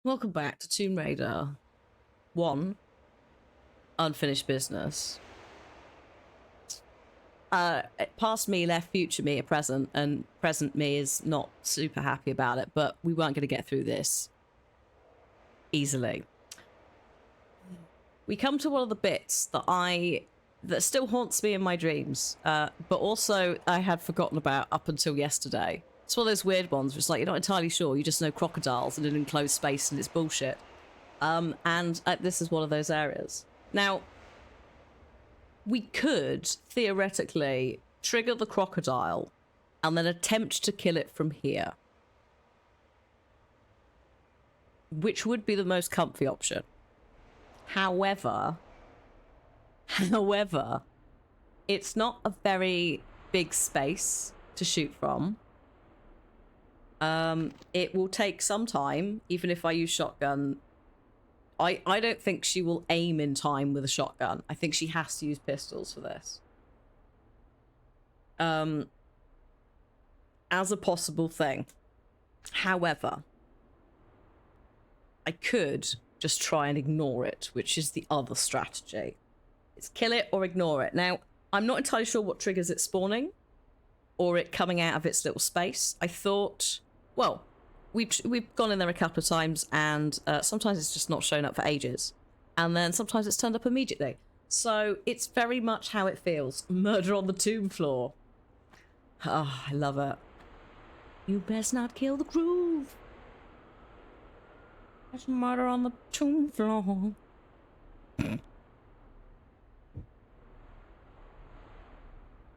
Welcome back to Tomb Raider 1, Unfinished Business. Past me left future me a present, and present me is not super happy about it, but we weren't going to get through this easily. We come to one of the bits that still haunts me in my dreams, but also I had forgotten about up until yesterday. It's one of those weird ones where it's like you're not entirely sure, you just know crocodiles in an enclosed space and it's bullshit. This is one of those areas. Now, we could theoretically trigger the crocodile and then attempt to kill it from here, which would be the most comfy option. However, it's not a very big space to shoot from. It will take some time, even if I use shotgun. I don't think she will aim in time with a shotgun. I think she has to use pistols for this. As a possible thing. However, I could just try and ignore it, which is the other strategy. It's kill it or ignore it. Now, I'm not entirely sure what triggers it spawning or it coming out of its little space. I thought, well, we've gone in there a couple of times, and sometimes it's just not shown up for ages, and then sometimes it's turned up immediately. So it's very much how it feels. Murder on the tomb floor. Ah, I love it. You best not kill the groove. There's murder on the tomb floor.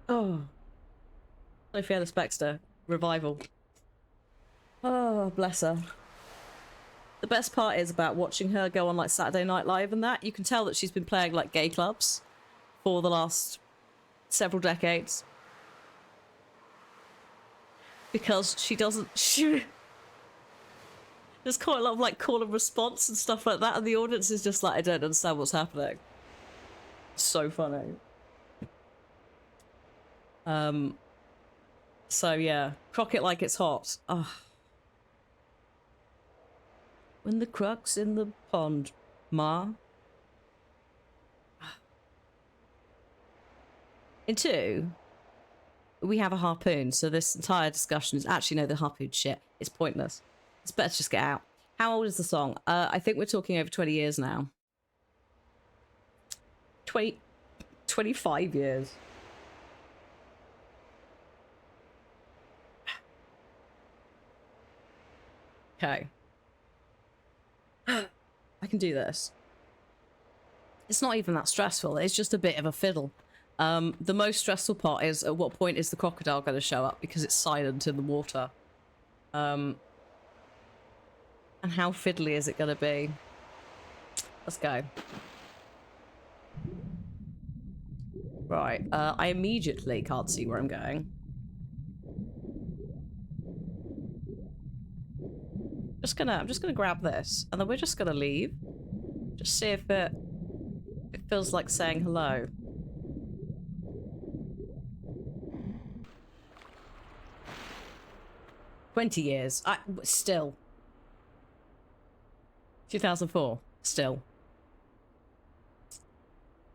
Oh. Sophia the Spectre. Revival. Oh, bless her. The best part is about watching her go on like Saturday Night Live and that. You can tell that she's been playing like gay clubs for the last several decades. Because there's quite a lot of like call and response and stuff like that, and the audience is just like, I don't understand what's happening. So funny. So yeah, crock it like it's hot. Oh. When the croc's in the pond, Ma. In 2, we have a harpoon, so this entire discussion is actually no, the harpoon shit. It's pointless. It's better to just get out. How old is the song? I think we're talking over 20 years now. 25 years. Okay. I can do this. It's not even that stressful. It's just a bit of a fiddle. The most stressful part is at what point is the crocodile going to show up, because it's silent in the water. And how fiddly is it going to be? Let's go. Right. I immediately can't see where I'm going. I'm just gonna grab this, and then we're just gonna leave. Just see if it feels like saying hello. "20 years. Still. 2004. Still.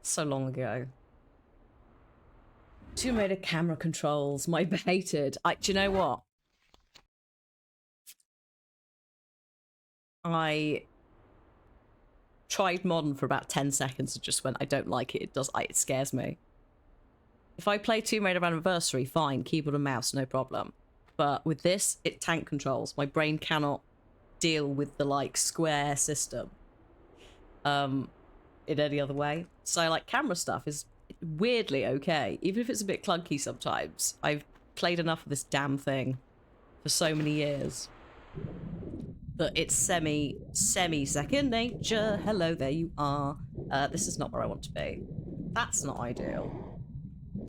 So long ago. Tomb Raider camera controls. My hated. Do you know what? I tried modern for about 10 seconds and just went, I don't like it. It scares me. If I play Tomb Raider Anniversary, fine, keyboard and mouse, no problem. But with this, it tank controls. My brain cannot deal with the like square system in any other way. So like camera stuff is weirdly okay, even if it's a bit clunky sometimes. I've played enough of this damn thing for so many years. But it's semi second nature. Hello, there you are. This is not where I want to be. That's not ideal.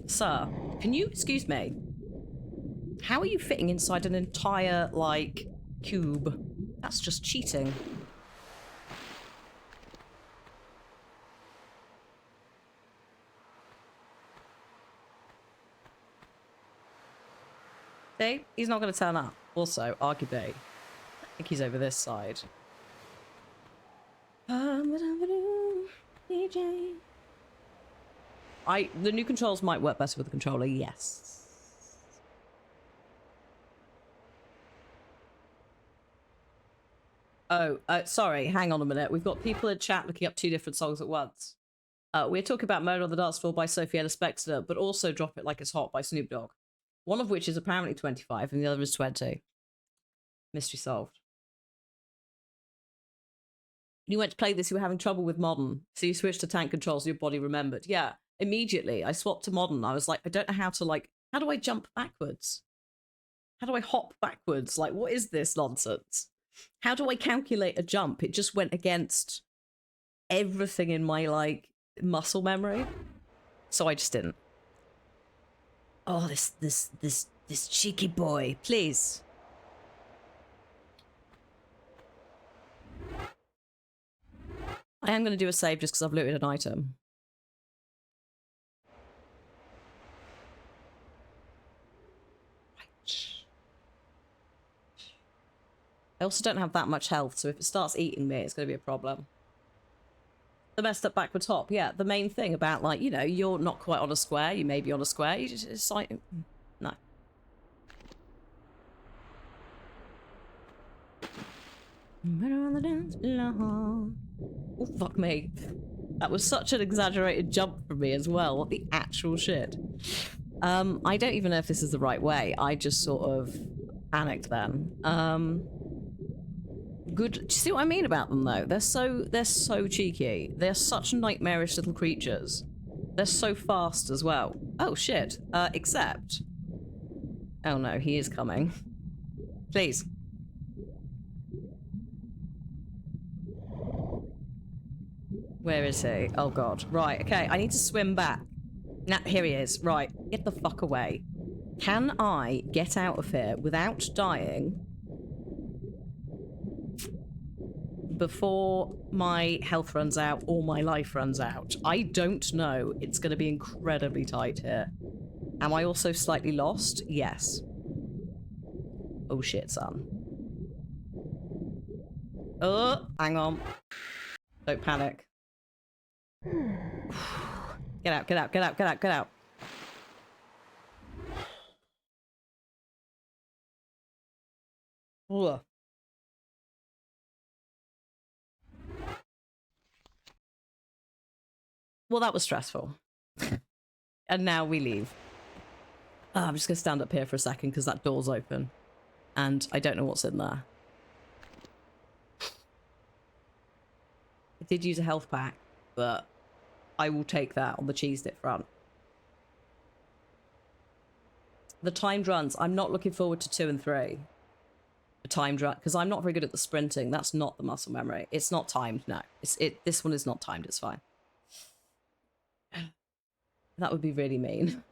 Sir, can you excuse me? How are you fitting inside an entire, like, cube? That's just cheating. See? He's not going to turn up. Also, arguably, I think he's over this side. DJ. The new controls might work better with the controller, yes. Oh, sorry, hang on a minute. We've got people in chat looking up 2 different songs at once. We're talking about Murder on the Dance Floor by Sophie Ellis Bextor, but also Drop It Like It's Hot by Snoop Dogg. One of which is apparently 25 and the other is 20. Mystery solved. You went to play this, you were having trouble with modern, so you switched to tank controls, your body remembered. Yeah, immediately I swapped to modern. I was like, I don't know how to, like, how do I jump backwards? How do I hop backwards? Like, what is this nonsense? How do I calculate a jump? It just went against everything in my, like, muscle memory. So I just didn't. Oh, this cheeky boy, please. I am going to do a save just because I've looted an item. I also don't have that much health, so if it starts eating me, it's going to be a problem. The messed up backwards hop, yeah. The main thing about, like, you know, you're not quite on a square, you may be on a square, you just, it's like, no. Oh, fuck me. That was such an exaggerated jump for me as well. What the actual shit? I don't even know if this is the right way. I just sort of panicked then. Good. Do you see what I mean about them though? They're so cheeky. They're such nightmarish little creatures. They're so fast as well. Oh shit. Except. Oh no, he is coming. Please. Where is he? Oh god. Right, okay, I need to swim back. Nah, here he is. Right, get the fuck away. Can I get out of here without dying before my health runs out or my life runs out? I don't know. It's going to be incredibly tight here. Am I also slightly lost? Yes. Oh shit, son. Oh, hang on. Don't panic. Get out, get out, get out, get out, get out. Ugh. Well, that was stressful. And now we leave. I'm just going to stand up here for a second because that door's open. And I don't know what's in there. I did use a health pack, but I will take that on the cheese dip front. The timed runs. I'm not looking forward to 2 and 3. The timed run, because I'm not very good at the sprinting. That's not the muscle memory. It's not timed, no. This one is not timed, it's fine. That would be really mean.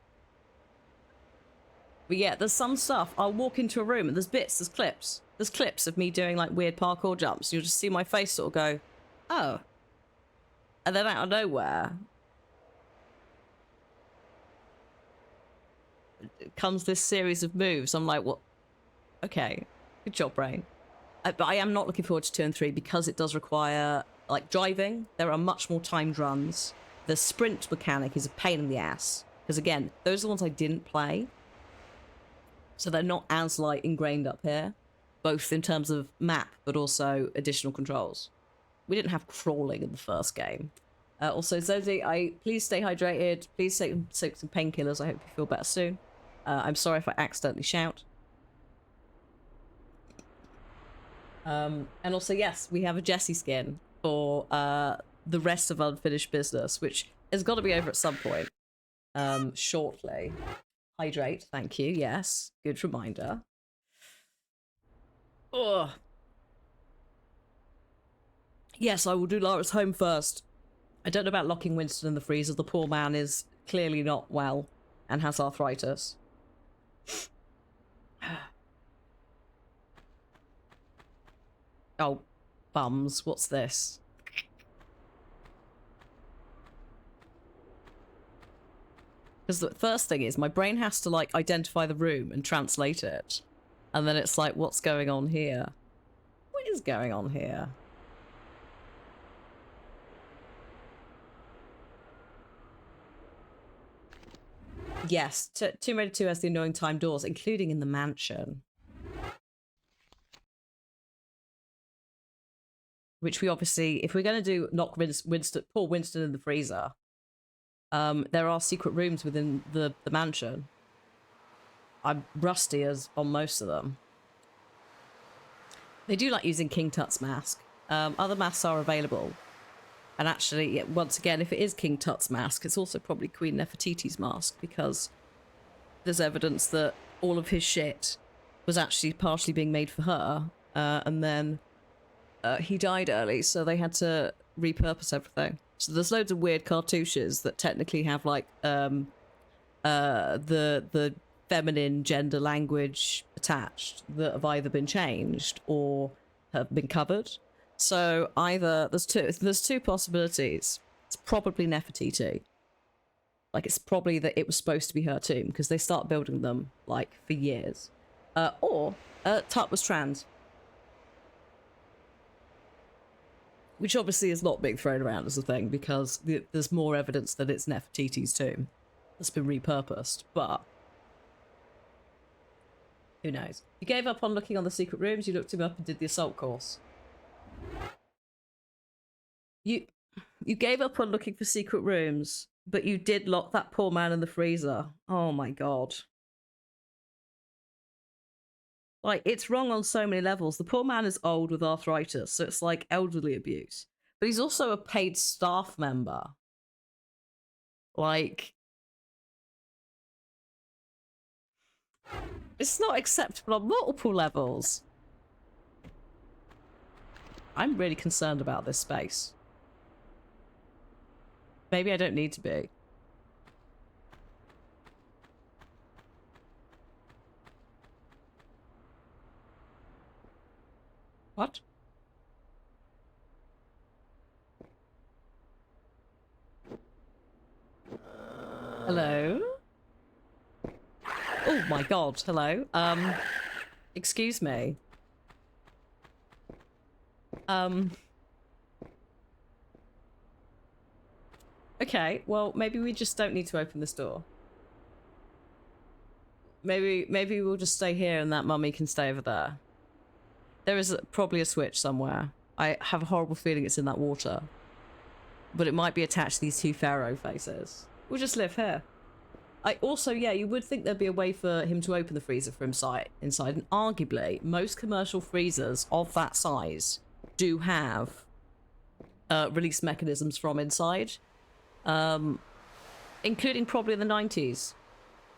But yeah, there's some stuff. I'll walk into a room and there's bits, there's clips. There's clips of me doing like weird parkour jumps. You'll just see my face sort of go, oh. And then out of nowhere comes this series of moves. I'm like, what? Okay, good job, brain. But I am not looking forward to 2 and 3 because it does require, like, driving. There are much more timed runs. The sprint mechanic is a pain in the ass. Because, again, those are the ones I didn't play. So they're not as, like, ingrained up here. Both in terms of map, but also additional controls. We didn't have crawling in the first game. Also, Zodi, please stay hydrated. Please take some painkillers. I hope you feel better soon. I'm sorry if I accidentally shout. And also, yes, we have a Jessie skin for the rest of Unfinished Business, which has got to be over at some point. Shortly. Hydrate, thank you, yes. Good reminder. Ugh. Yes, I will do Lara's home first. I don't know about locking Winston in the freezer. The poor man is clearly not well and has arthritis. Oh, bums. What's this? Because the first thing is my brain has to, like, identify the room and translate it. And then it's like, what's going on here? What is going on here? Yes, Tomb Raider 2 has the annoying time doors, including in the mansion. Which we obviously, if we're going to do knock Winston, poor Winston in the freezer, there are secret rooms within the mansion. I'm rusty as on most of them. They do like using King Tut's mask. Other masks are available. And actually, once again, if it is King Tut's mask, it's also probably Queen Nefertiti's mask, because there's evidence that all of his shit was actually partially being made for her, and then he died early, so they had to repurpose everything. So there's loads of weird cartouches that technically have like the feminine gender language attached that have either been changed or have been covered. So either there's two possibilities. It's probably Nefertiti. Like, it's probably that it was supposed to be her tomb, because they start building them like for years. Or Tut was trans. Which obviously is not being thrown around as a thing, because there's more evidence that it's Nefertiti's tomb that's been repurposed, but who knows? You gave up on looking on the secret rooms, you looked him up and did the assault course. You gave up on looking for secret rooms, but you did lock that poor man in the freezer. Oh my god. Like, it's wrong on so many levels. The poor man is old with arthritis, so it's like elderly abuse. But he's also a paid staff member. Like, it's not acceptable on multiple levels. I'm really concerned about this space. Maybe I don't need to be. What? Hello? Oh my god, hello. Excuse me. Okay, well, maybe we just don't need to open this door. Maybe we'll just stay here and that mummy can stay over there. There is probably a switch somewhere. I have a horrible feeling it's in that water. But it might be attached to these two pharaoh faces. We'll just live here. Also, yeah, you would think there'd be a way for him to open the freezer from inside. And arguably, most commercial freezers of that size do have release mechanisms from inside. Including probably in the 90s.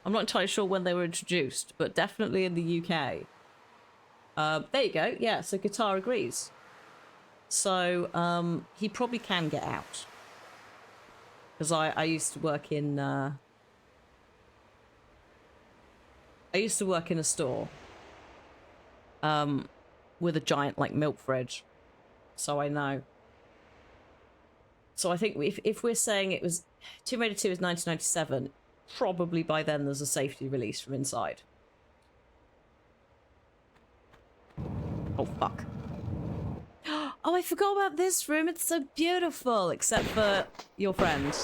I'm not entirely sure when they were introduced, but definitely in the UK. There you go. Yeah, so Guitar agrees. So, he probably can get out. Because I used to work in... I used to work in a store. With a giant, like, milk fridge. So I know. So I think if we're saying it was... Tomb Raider 2 is 1997, probably by then there's a safety release from inside. Oh, fuck. Oh, I forgot about this room. It's so beautiful, except for your friend.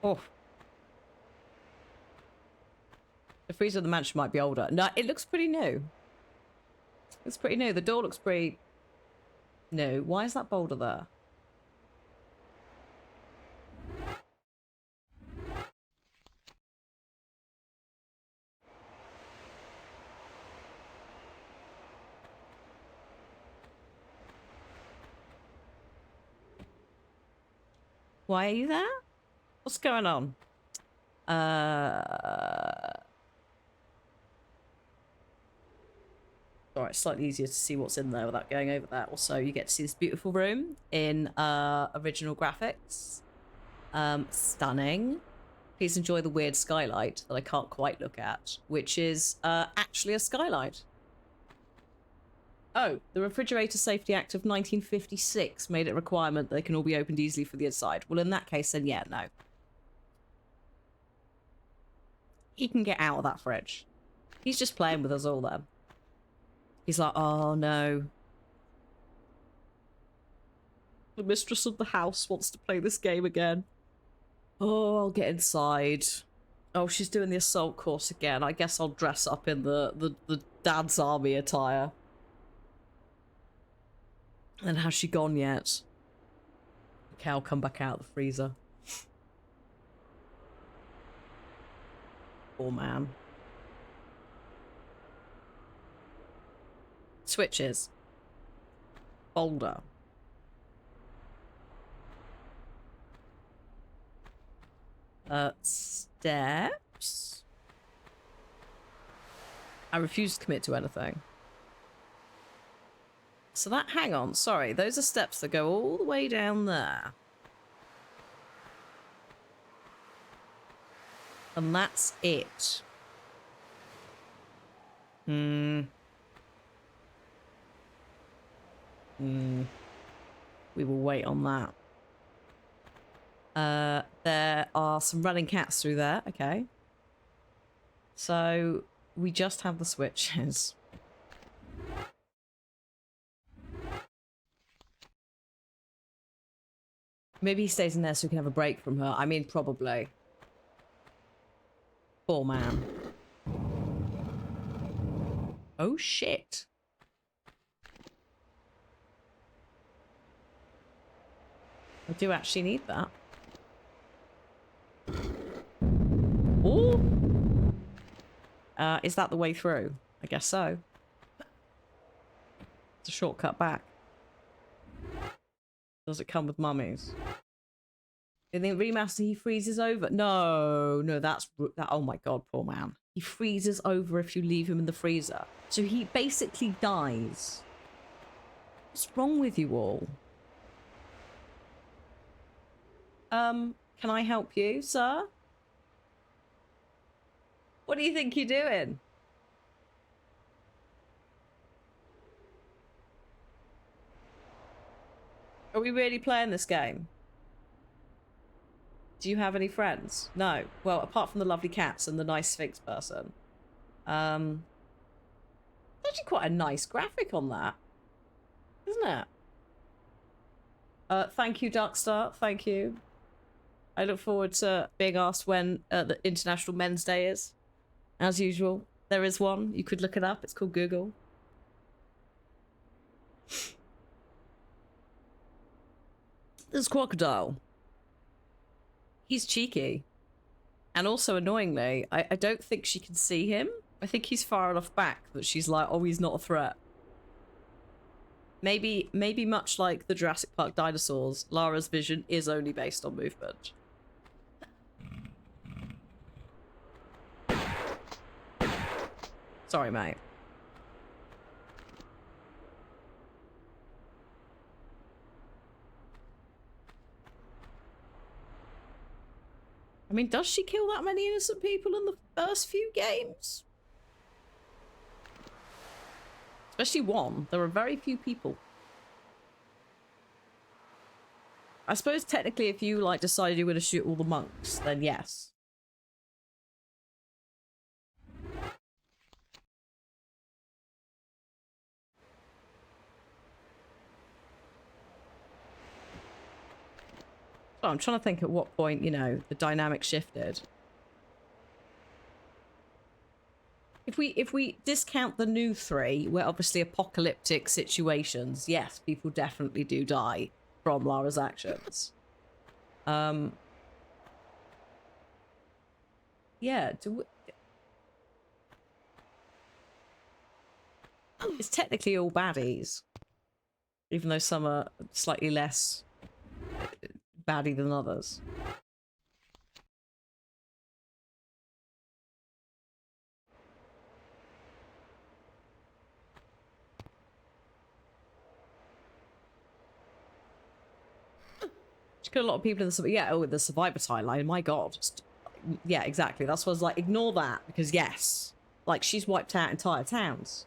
Oh. The freezer of the mansion might be older. No, it looks pretty new. It's pretty new. The door looks pretty new. Why is that boulder there? Why are you there? What's going on? Alright, slightly easier to see what's in there without going over that. Also, you get to see this beautiful room in original graphics. Stunning. Please enjoy the weird skylight that I can't quite look at, which is actually a skylight. Oh, the Refrigerator Safety Act of 1956 made it a requirement that they can all be opened easily from the inside. Well, in that case, then yeah, no. He can get out of that fridge. He's just playing with us all then. He's like, oh no. The mistress of the house wants to play this game again. Oh, I'll get inside. Oh, she's doing the assault course again. I guess I'll dress up in the dad's army attire. And has she gone yet? Okay, I'll come back out of the freezer. Poor man. Switches. Boulder. Steps. I refuse to commit to anything. So that, hang on, sorry, those are steps that go all the way down there. And that's it. We will wait on that. There are some running cats through there. Okay. So we just have the switches. Maybe he stays in there so we can have a break from her. I mean, probably. Poor man. Oh, shit. I do actually need that. Oh! Is that the way through? I guess so. It's a shortcut back. Does it come with mummies? In the remaster, he freezes over. No, that's that. Oh my god, poor man. He freezes over if you leave him in the freezer. So he basically dies. What's wrong with you all? Can I help you, sir? What do you think you're doing? Are we really playing this game? Do you have any friends? No. Well, apart from the lovely cats and the nice Sphinx person. Actually quite a nice graphic on that. Isn't it? Thank you, Darkstar. Thank you. I look forward to being asked when the International Men's Day is. As usual, there is one. You could look it up. It's called Google. There's Crocodile. He's cheeky. And also, annoyingly, I don't think she can see him. I think he's far enough back that she's like, oh, he's not a threat. Maybe much like the Jurassic Park dinosaurs, Lara's vision is only based on movement. Sorry, mate. I mean, does she kill that many innocent people in the first few games? Especially one. There are very few people. I suppose technically if you like decided you were going to shoot all the monks, then yes. So I'm trying to think at what point, you know, the dynamic shifted. If we discount the new 3, where obviously apocalyptic situations, yes, people definitely do die from Lara's actions. Yeah, it's technically all baddies, even though some are slightly less baddie than others. Just got a lot of people in the the survivor timeline. My god, yeah, exactly. That's what I was like. Ignore that because yes, like she's wiped out entire towns.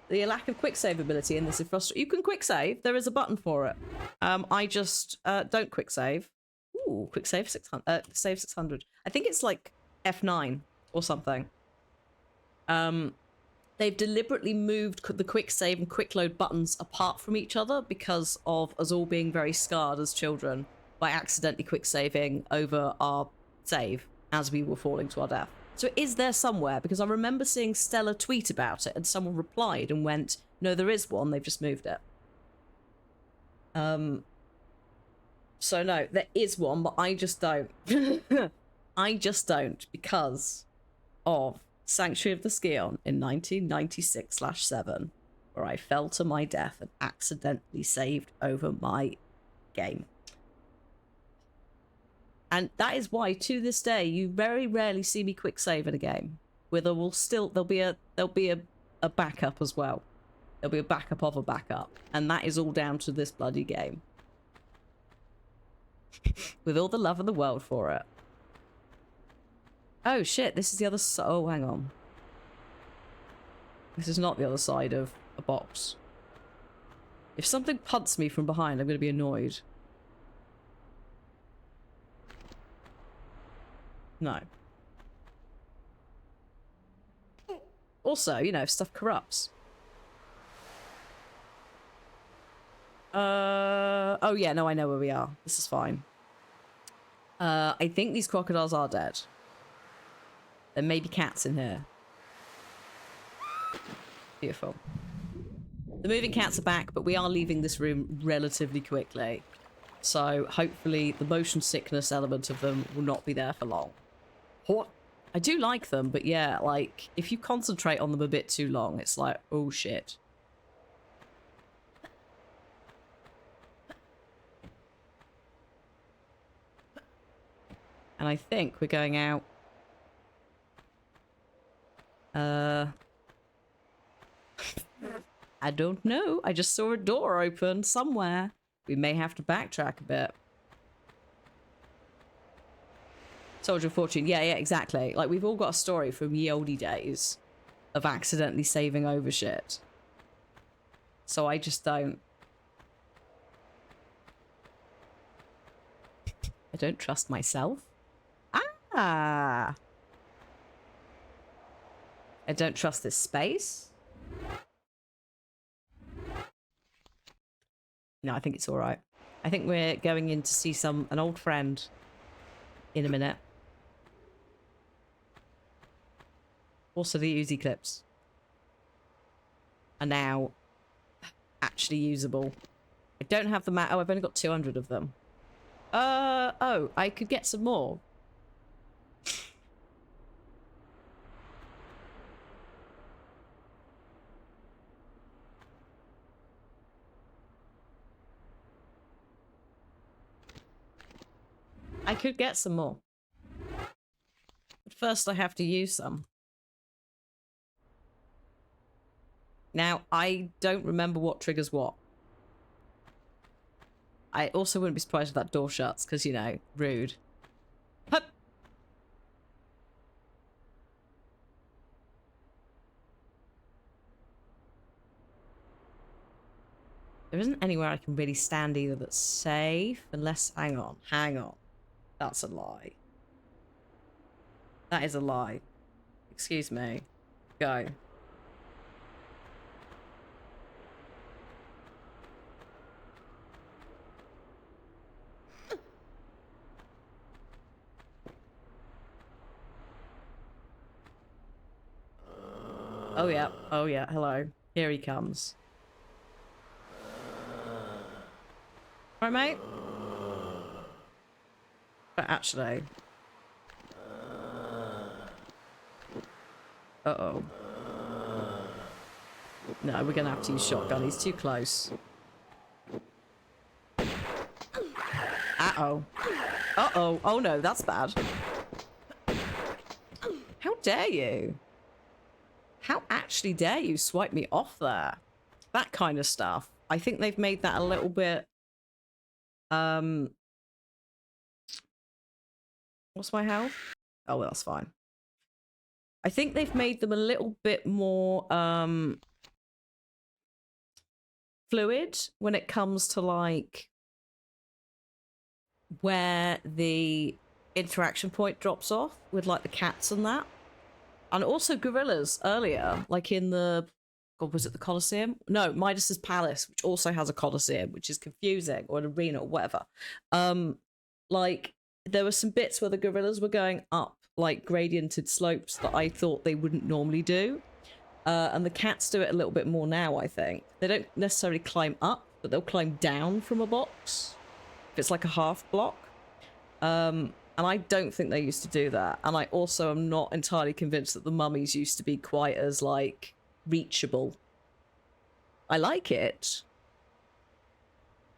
The lack of quick save ability in this is frustrating. You can quick save. There is a button for it. I just don't quick save. Ooh, quick save 600. Save 600. I think it's like F9 or something. They've deliberately moved the quick save and quick load buttons apart from each other because of us all being very scarred as children by accidentally quick saving over our save as we were falling to our death. So it is there somewhere, because I remember seeing Stella tweet about it and someone replied and went, no, there is one, they've just moved it. So no, there is one, but I just don't. I just don't, because of Sanctuary of the Scion in 1996/7, where I fell to my death and accidentally saved over my game. And that is why, to this day, you very rarely see me quick save in a game. Where there'll be a backup as well. There'll be a backup of a backup, and that is all down to this bloody game. With all the love in the world for it. Oh shit, this is the other side. Oh, hang on. This is not the other side of a box. If something punts me from behind, I'm going to be annoyed. No. Also, you know, stuff corrupts. Oh yeah, no, I know where we are. This is fine. I think these crocodiles are dead. There may be cats in here. Beautiful. The moving cats are back, but we are leaving this room relatively quickly. So hopefully the motion sickness element of them will not be there for long. What? I do like them, but yeah, like, if you concentrate on them a bit too long, it's like, oh shit. And I think we're going out. I don't know. I just saw a door open somewhere. We may have to backtrack a bit. Soldier of Fortune. Yeah, exactly. Like, we've all got a story from ye olde days of accidentally saving over shit. So I just don't. I don't trust myself. Ah! I don't trust this space. No, I think it's all right. I think we're going in to see an old friend in a minute. Also, the Uzi clips are now actually usable. I don't have the map. Oh, I've only got 200 of them. Oh, I could get some more. I could get some more. But first I have to use some. Now, I don't remember what triggers what. I also wouldn't be surprised if that door shuts, because, you know, rude. Hup! There isn't anywhere I can really stand either that's safe, unless... Hang on. That's a lie. That is a lie. Excuse me. Go. Oh yeah, hello. Here he comes. Right, mate? But actually... Uh-oh. No, we're gonna have to use shotgun. He's too close. Uh-oh. Uh-oh. Oh no, that's bad. How dare you? How actually dare you swipe me off there? That kind of stuff. I think they've made that a little bit... What's my health? Oh, well, that's fine. I think they've made them a little bit more fluid when it comes to, like, where the interaction point drops off with, like, the cats and that. And also gorillas earlier, like in the, God, was it the Colosseum? No, Midas's Palace, which also has a Colosseum, which is confusing, or an arena or whatever. Like there were some bits where the gorillas were going up like gradiented slopes that I thought they wouldn't normally do. And the cats do it a little bit more now, I think. They don't necessarily climb up, but they'll climb down from a box if it's like a half block. And I don't think they used to do that. And I also am not entirely convinced that the mummies used to be quite as, like, reachable. I like it,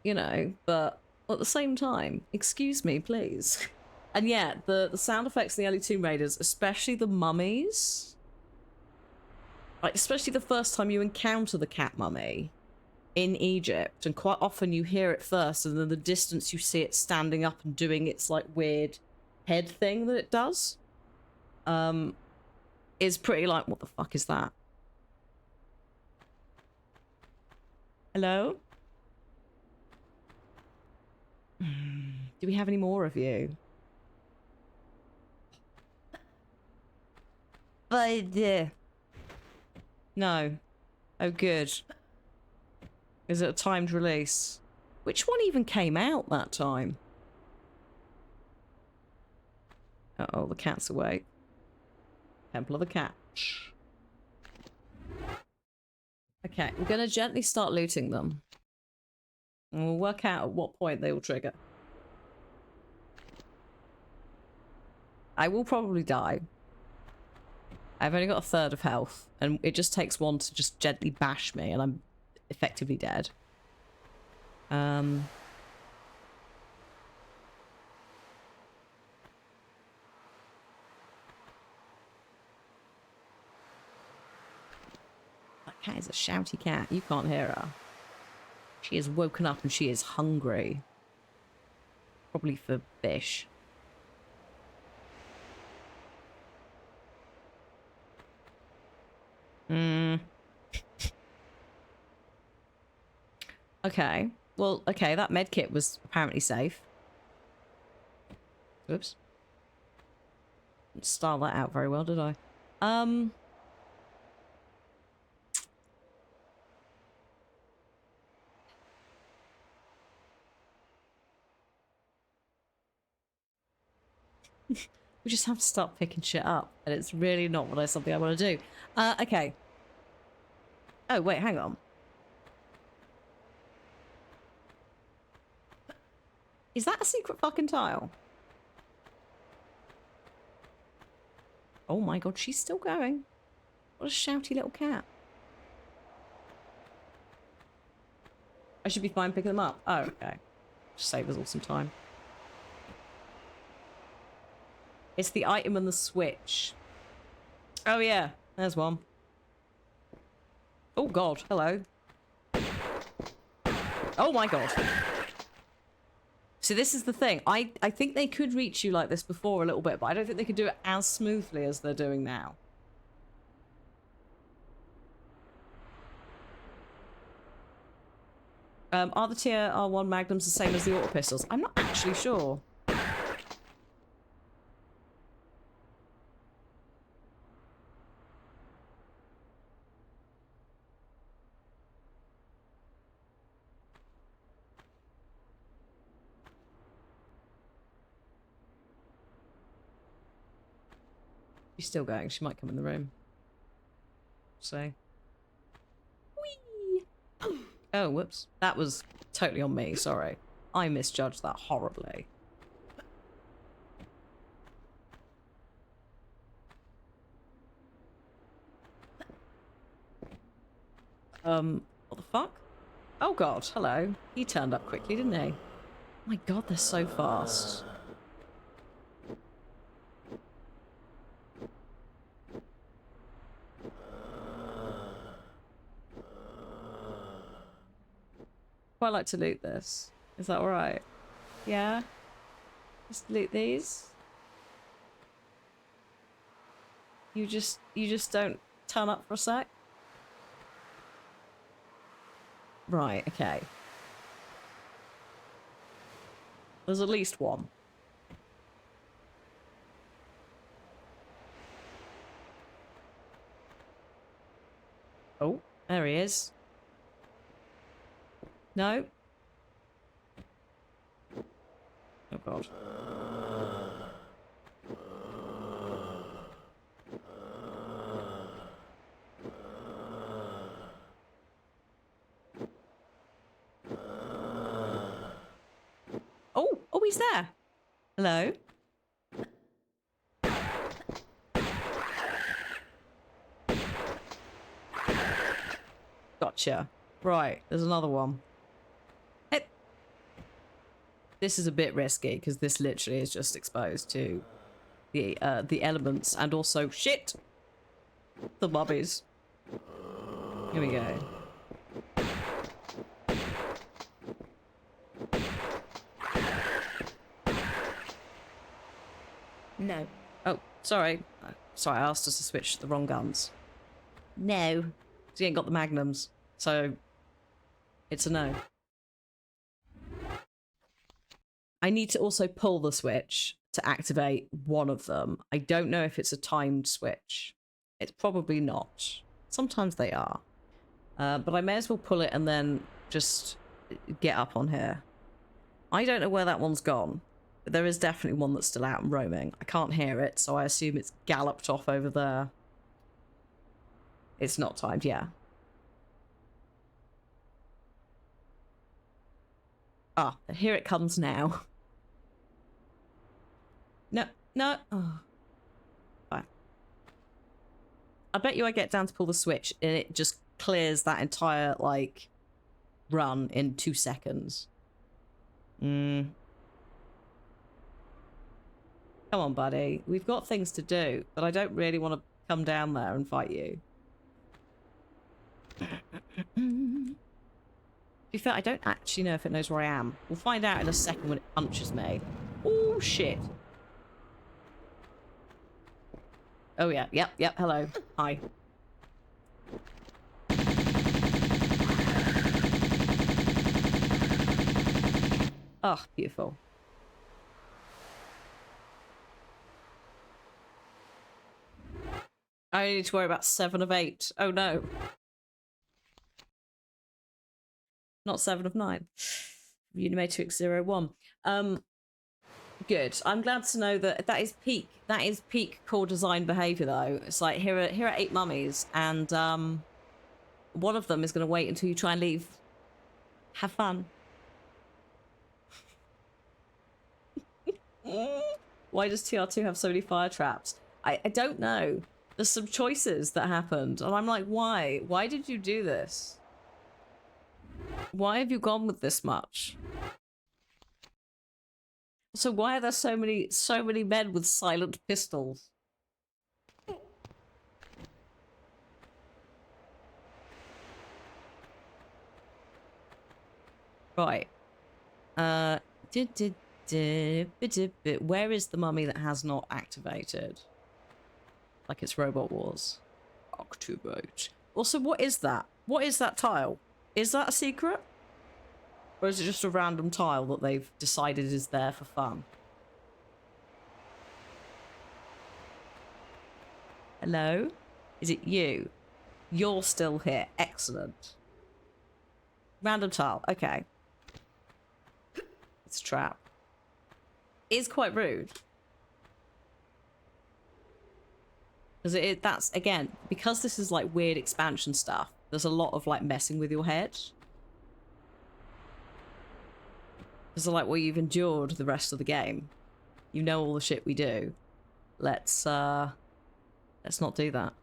you know, but at the same time, excuse me, please. And yeah, the sound effects in the early Tomb Raiders, especially the mummies, like, especially the first time you encounter the cat mummy in Egypt, and quite often you hear it first, and then the distance you see it standing up and doing its, like, weird head thing that it does, is pretty like, what the fuck is that? Hello? Do we have any more of you? But no. Oh, good. Is it a timed release? Which one even came out that time? Uh-oh, the cat's awake. Temple of the Cat. Okay, we're gonna gently start looting them. And we'll work out at what point they will trigger. I will probably die. I've only got a third of health, and it just takes one to just gently bash me, and I'm effectively dead. That cat is a shouty cat. You can't hear her. She is woken up and she is hungry. Probably for fish. Okay. Well, okay, that medkit was apparently safe. Oops. Didn't style that out very well, did I? We just have to start picking shit up, and it's really not something I want to do. Okay. Oh, wait, hang on. Is that a secret fucking tile? Oh my god, she's still going. What a shouty little cat. I should be fine picking them up. Oh, okay. Just save us all some time. It's the item and the switch. Oh yeah, there's one. Oh god, hello. Oh my god. So this is the thing. I think they could reach you like this before a little bit, but I don't think they could do it as smoothly as they're doing now. Are the TR1 magnums the same as the auto pistols? I'm not actually sure. She's still going. She might come in the room. So. Whee! Oh, whoops. That was totally on me. Sorry. I misjudged that horribly. What the fuck? Oh god, hello. He turned up quickly, didn't he? Oh my god, they're so fast. Quite like to loot this. Is that alright? Yeah? Just loot these? You just don't turn up for a sec? Right, okay. There's at least one. Oh, there he is. No. Oh, God. Oh, oh, he's there. Hello. Gotcha. Right, there's another one. Hey. This is a bit risky because this literally is just exposed to the elements and also shit. The mummies. Here we go. No. Oh, sorry. Sorry, I asked us to switch the wrong guns. No. He ain't got the magnums, so it's a no. I need to also pull the switch to activate one of them. I don't know if it's a timed switch. It's probably not. Sometimes they are. But I may as well pull it and then just get up on here. I don't know where that one's gone. But there is definitely one that's still out and roaming. I can't hear it, so I assume it's galloped off over there. It's not timed, yeah. Ah, here it comes now. No, no. Oh. Fine. I bet you I get down to pull the switch and it just clears that entire, like, run in 2 seconds. Come on, buddy. We've got things to do, but I don't really want to come down there and fight you. To be fair, I don't actually know if it knows where I am. We'll find out in a second when it punches me. Oh, shit. Oh, yeah. Yep. Hello. Hi. Oh, beautiful. I only need to worry about 7 of 8. Oh, no. Not 7 of 9. Unimatrix 01. Good. I'm glad to know that that is peak core design behavior, though. It's like here are 8 mummies, and one of them is going to wait until you try and leave. Have fun. Why does TR2 have so many fire traps? I don't know. There's some choices that happened, and I'm like, why? Why did you do this? Why have you gone with this much? So why are there so many men with silent pistols? Right. Where is the mummy that has not activated? Like it's Robot Wars. Activate. Also, what is that? What is that tile? Is that a secret? Or is it just a random tile that they've decided is there for fun? Hello? Is it you? You're still here. Excellent. Random tile. Okay. It's a trap. It is quite rude. Because that's, again, because this is like weird expansion stuff, there's a lot of like messing with your head. Because like, well, you've endured the rest of the game. You know all the shit we do. Let's not do that.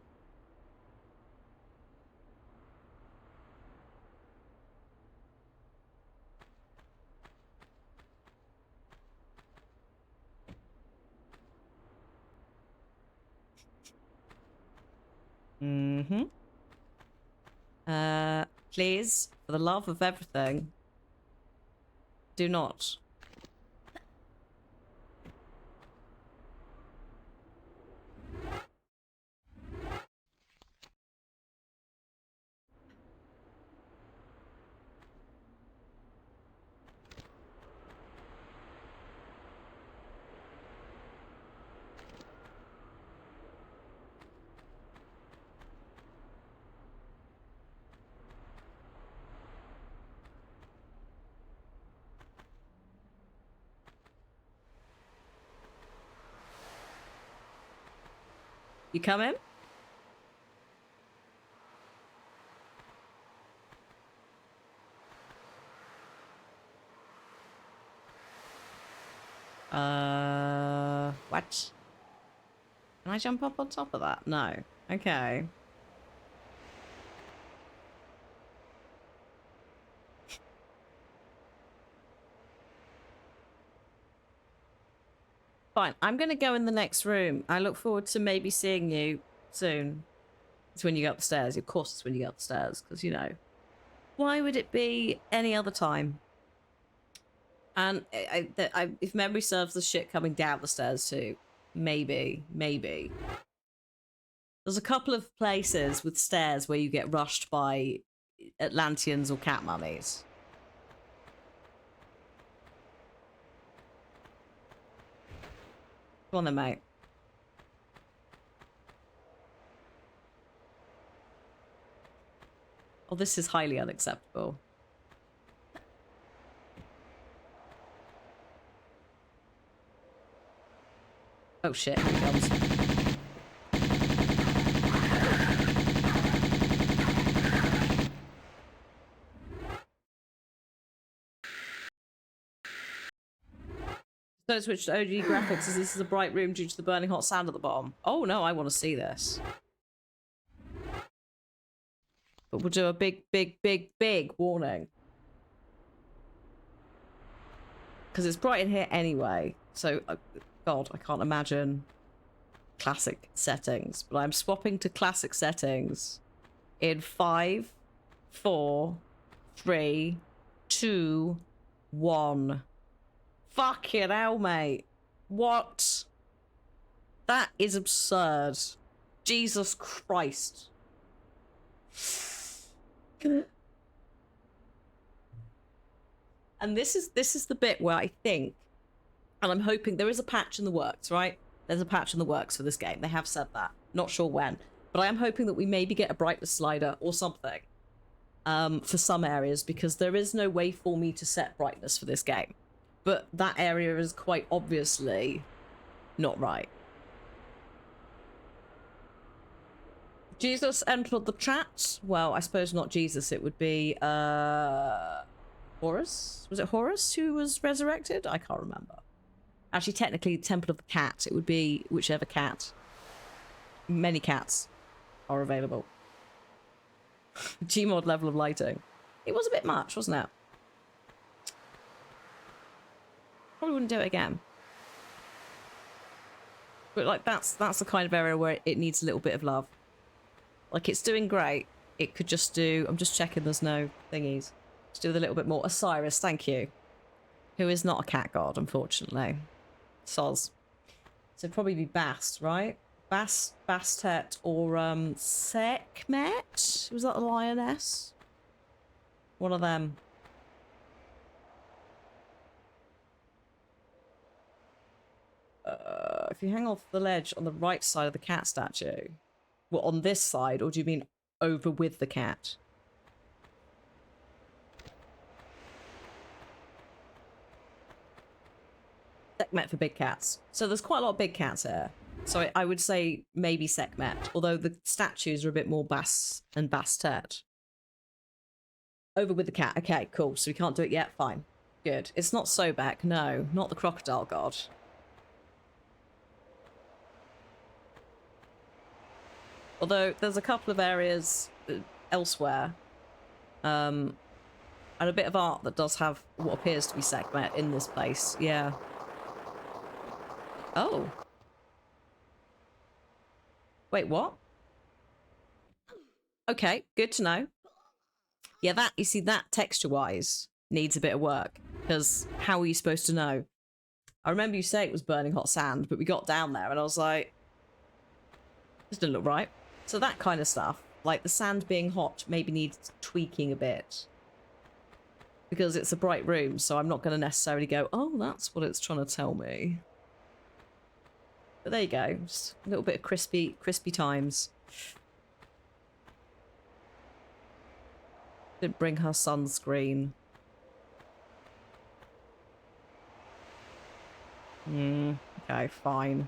Please, for the love of everything, do not. You coming? What? Can I jump up on top of that? No. Okay. Fine. I'm going to go in the next room. I look forward to maybe seeing you soon. It's when you go up the stairs. Of course it's when you go up the stairs. Because, you know, why would it be any other time? And if memory serves, the shit coming down the stairs too. Maybe. There's a couple of places with stairs where you get rushed by Atlanteans or cat mummies. Come on then, mate. Oh, this is highly unacceptable. Oh shit, here it comes. Don't switch to OG graphics as this is a bright room due to the burning hot sand at the bottom. Oh no, I want to see this. But we'll do a big warning. Because it's bright in here anyway. So, God, I can't imagine classic settings. But I'm swapping to classic settings in 5, 4, 3, 2, 1. Fucking hell, mate. What? That is absurd. Jesus Christ. And this is the bit where I think, and I'm hoping there is a patch in the works, right? There's a patch in the works for this game. They have said that. Not sure when. But I am hoping that we maybe get a brightness slider or something for some areas, because there is no way for me to set brightness for this game. But that area is quite obviously not right. Jesus entered the chat. Well, I suppose not Jesus. It would be Horus? Was it Horus who was resurrected? I can't remember. Actually, technically, Temple of the Cat. It would be whichever cat. Many cats are available. Gmod level of lighting. It was a bit much, wasn't it? Probably wouldn't do it again. But like that's the kind of area where it needs a little bit of love. Like it's doing great. It could just do. I'm just checking there's no thingies. Just do with a little bit more. Osiris, thank you. Who is not a cat god, unfortunately. Soz. So it'd probably be Bast, right? Bastet or Sekhmet? Was that the lioness? One of them. If you hang off the ledge on the right side of the cat statue, well, on this side, or do you mean over with the cat? Sekhmet for big cats. So there's quite a lot of big cats here. So I would say maybe Sekhmet, although the statues are a bit more Bas and Bastet. Over with the cat. Okay, cool. So we can't do it yet. Fine. Good. It's not Sobek. No, not the crocodile god. Although there's a couple of areas elsewhere, and a bit of art that does have what appears to be Sekhmet in this place. Yeah. Oh. Wait, what? Okay, good to know. Yeah, that, you see, that texture-wise needs a bit of work, because how are you supposed to know? I remember you saying it was burning hot sand, but we got down there and I was like, this didn't look right. So that kind of stuff, like the sand being hot, maybe needs tweaking a bit. Because it's a bright room, so I'm not going to necessarily go, oh, that's what it's trying to tell me. But there you go, just a little bit of crispy times. Didn't bring her sunscreen. Okay, fine.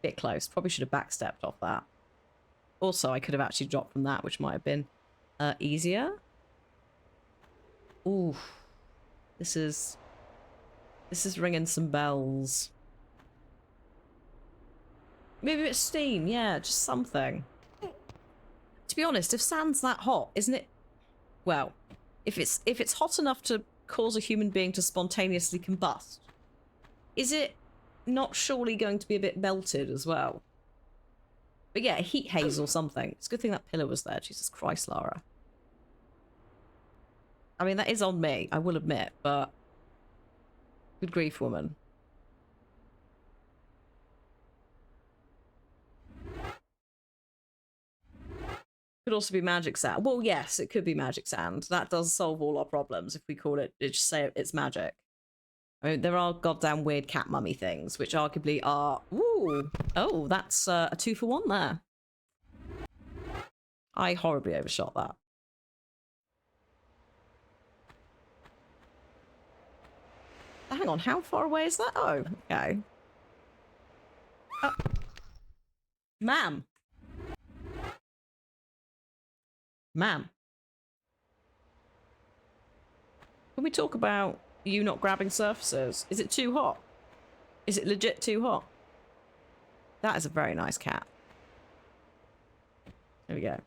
Bit close. Probably should have backstepped off that. Also, I could have actually dropped from that, which might have been easier. Ooh. This is ringing some bells. Maybe it's steam, yeah, just something. To be honest, if sand's that hot, isn't it? Well, if it's hot enough to cause a human being to spontaneously combust, is it not surely going to be a bit melted as well? But yeah, a heat haze or something. It's a good thing that pillar was there. Jesus Christ, Lara. I mean, that is on me, I will admit, but good grief, woman. Could also be magic sand. Well, yes, it could be magic sand. That does solve all our problems if we call it, just say it's magic. I mean, there are goddamn weird cat mummy things, which arguably are... Ooh! Oh, that's a 2-for-1 there. I horribly overshot that. Hang on, how far away is that? Oh, okay. Ma'am. Ma'am. Can we talk about you not grabbing surfaces? Is it too hot? Is it legit too hot? That is a very nice cat. There we go.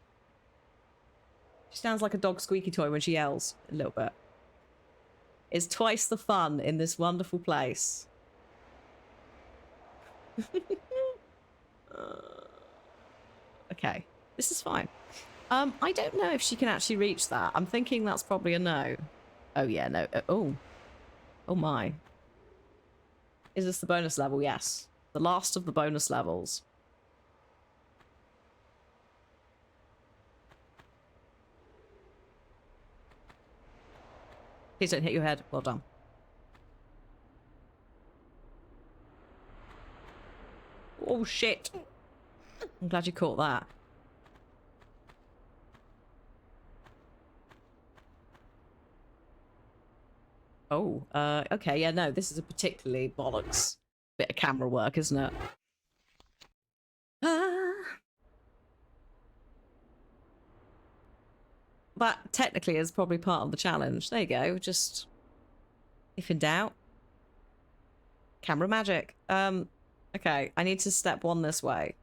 She sounds like a dog squeaky toy when she yells, a little bit. It's twice the fun in this wonderful place. Okay, this is fine. I don't know if she can actually reach that. I'm thinking that's probably a no. Oh yeah, no. Oh my. Is this the bonus level? Yes. The last of the bonus levels. Please don't hit your head. Well done. Oh shit. I'm glad you caught that. Oh, okay, yeah, no, this is a particularly bollocks bit of camera work, isn't it? That technically is probably part of the challenge. There you go, just... If in doubt. Camera magic. Okay, I need to step 1 this way.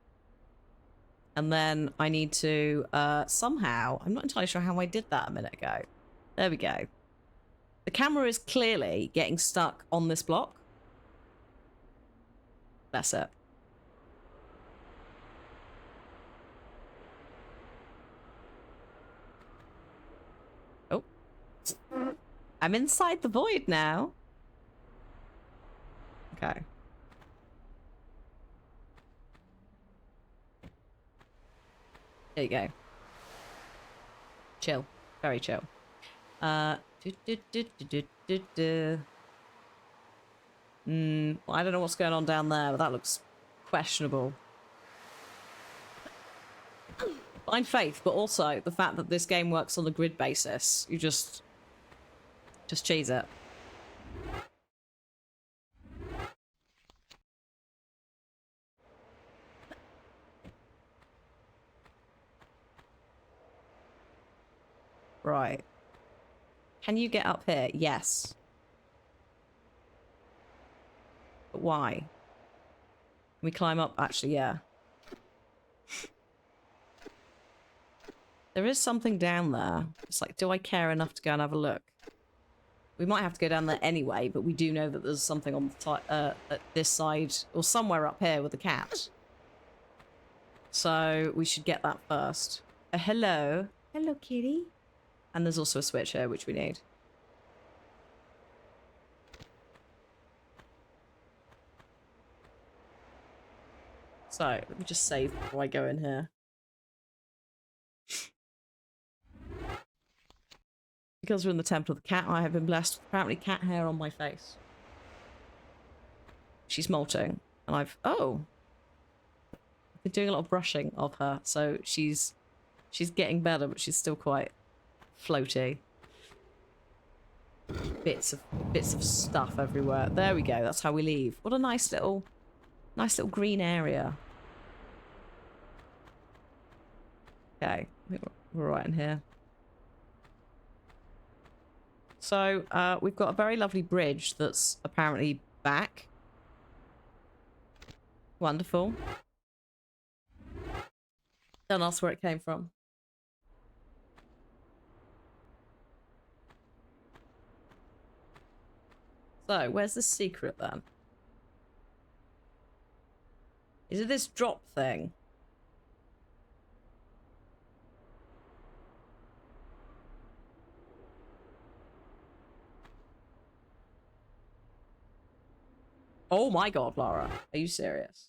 And then I need to, somehow... I'm not entirely sure how I did that a minute ago. There we go. The camera is clearly getting stuck on this block. That's it. Oh. I'm inside the void now. Okay. There you go. Chill. Very chill. Well, I don't know what's going on down there, but that looks questionable. Blind faith, but also the fact that this game works on a grid basis. You just cheese it. Right. Can you get up here? Yes. But why? Can we climb up? Actually, yeah. There is something down there. It's like, do I care enough to go and have a look? We might have to go down there anyway, but we do know that there's something on the at this side, or somewhere up here with the cat. So we should get that first. Hello. Hello, kitty. And there's also a switch here, which we need. So, let me just save before I go in here. Because we're in the Temple of the Cat, I have been blessed with apparently cat hair on my face. She's molting. And I've been doing a lot of brushing of her, so she's getting better, but she's still quite floaty. Bits of stuff everywhere. There we go. That's how we leave. What a nice little green area. Okay, I think we're right in here. So, we've got a very lovely bridge that's apparently back. Wonderful. Don't ask where it came from. So, where's the secret then? Is it this drop thing? Oh my god, Lara. Are you serious?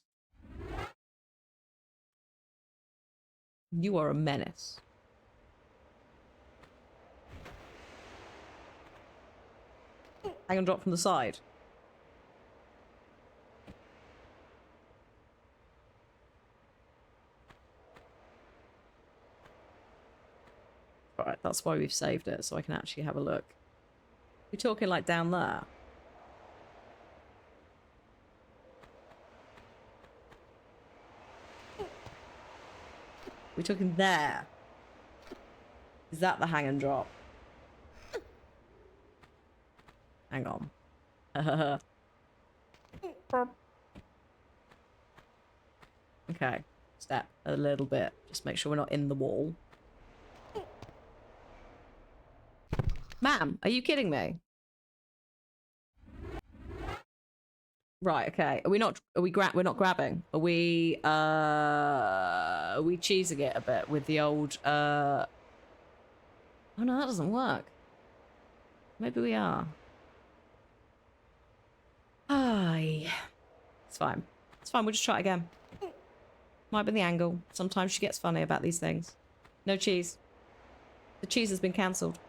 You are a menace. Hang on, drop from the side. Alright, that's why we've saved it, so I can actually have a look. We're talking like down there. We're talking there. Is that the hang and drop? Hang on. Okay. Step a little bit. Just make sure we're not in the wall. Ma'am, are you kidding me? Right, okay. We're not grabbing. Are we cheesing it a bit with the old Oh no, that doesn't work. Maybe we are. Aye. It's fine. It's fine, we'll just try it again. Might be the angle. Sometimes she gets funny about these things. No cheese. The cheese has been cancelled.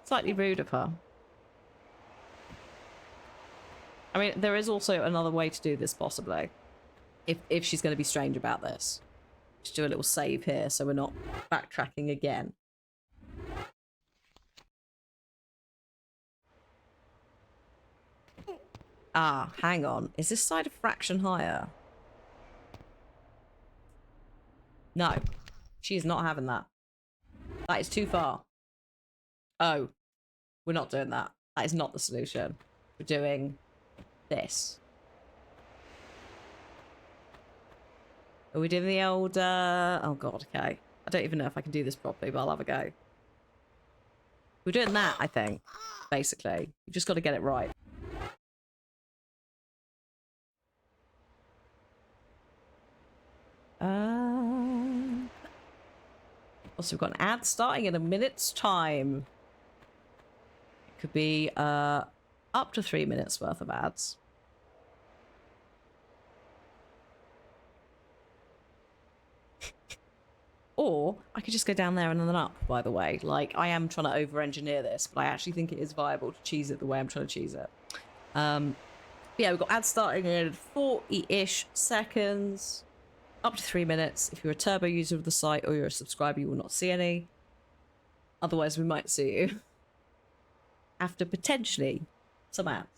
Slightly rude of her. I mean, there is also another way to do this, possibly. If she's going to be strange about this. Just do a little save here so we're not backtracking again. Ah, hang on. Is this side a fraction higher? No. She is not having that. That is too far. Oh. We're not doing that. That is not the solution. We're doing this. Are we doing the old, oh god, okay. I don't even know if I can do this properly, but I'll have a go. We're doing that, I think, basically. You've just got to get it right. Also, we've got an ad starting in a minute's time. It could be, up to 3 minutes worth of ads. Or I could just go down there and then up, by the way. Like, I am trying to over-engineer this, but I actually think it is viable to cheese it the way I'm trying to cheese it. Yeah, we've got ads starting in 40-ish seconds. Up to 3 minutes. If you're a turbo user of the site or you're a subscriber, you will not see any. Otherwise, we might see you. After potentially some ads.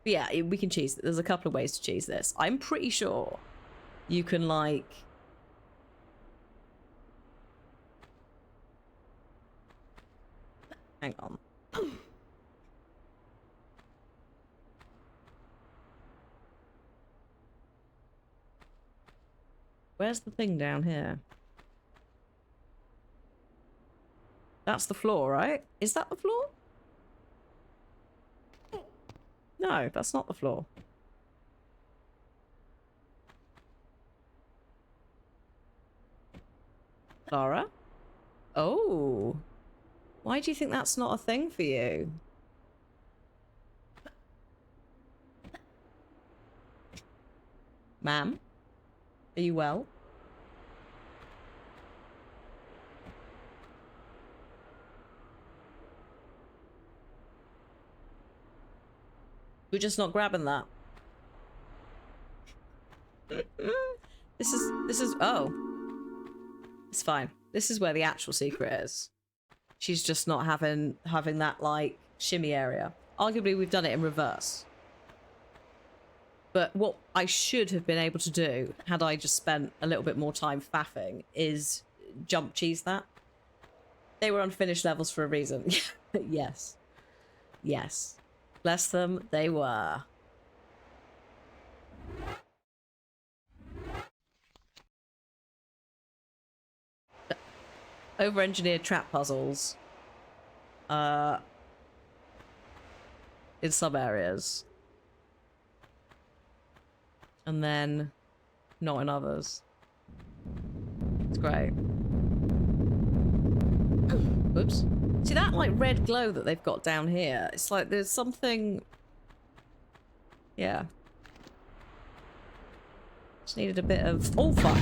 But yeah, we can cheese it. There's a couple of ways to cheese this. I'm pretty sure you can, like... Hang on. Where's the thing down here? That's the floor, right? Is that the floor? No, that's not the floor. Lara? Oh. Why do you think that's not a thing for you? Ma'am? Are you well? We're just not grabbing that. This is oh. It's fine. This is where the actual secret is. She's just not having that like shimmy area. Arguably we've done it in reverse. But what I should have been able to do, had I just spent a little bit more time faffing, is jump cheese that. They were unfinished levels for a reason. Yes. Yes. Bless them, they were. Over-engineered trap puzzles. In some areas. And then not in others. It's great. Oops. See that like red glow that they've got down here? It's like there's something... Yeah. Just needed a bit of... Oh, fuck.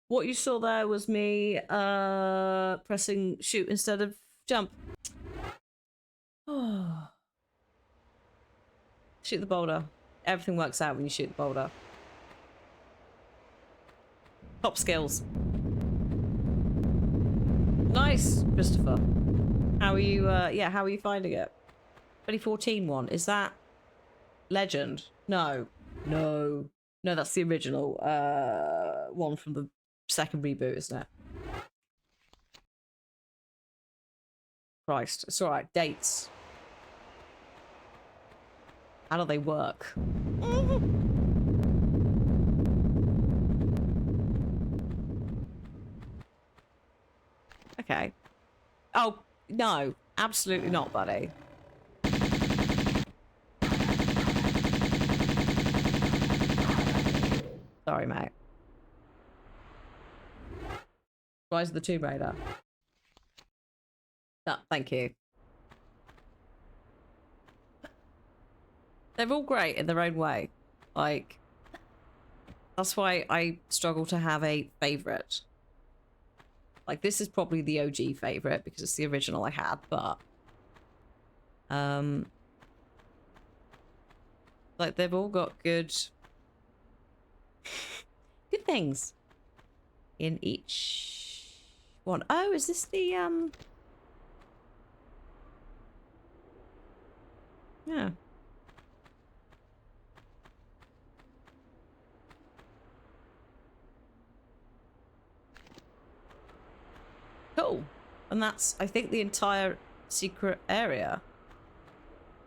What you saw there was me pressing shoot instead of jump. Oh. Shoot the boulder. Everything works out when you shoot the boulder. Top skills. Nice, Christopher. How are you, yeah, how are you finding it? 2014 one, is that Legend? No. No. No, that's the original one from the second reboot, isn't it? Christ, it's alright. Dates. How do they work? Okay. Oh, no. Absolutely not, buddy. Sorry, mate. Rise of the Tomb Raider. No, thank you. They're all great in their own way. Like, that's why I struggle to have a favourite. Like, this is probably the OG favourite because it's the original I had, but... like, they've all got good... good things in each one. Oh, is this the, yeah. Cool. And that's, I think, the entire secret area.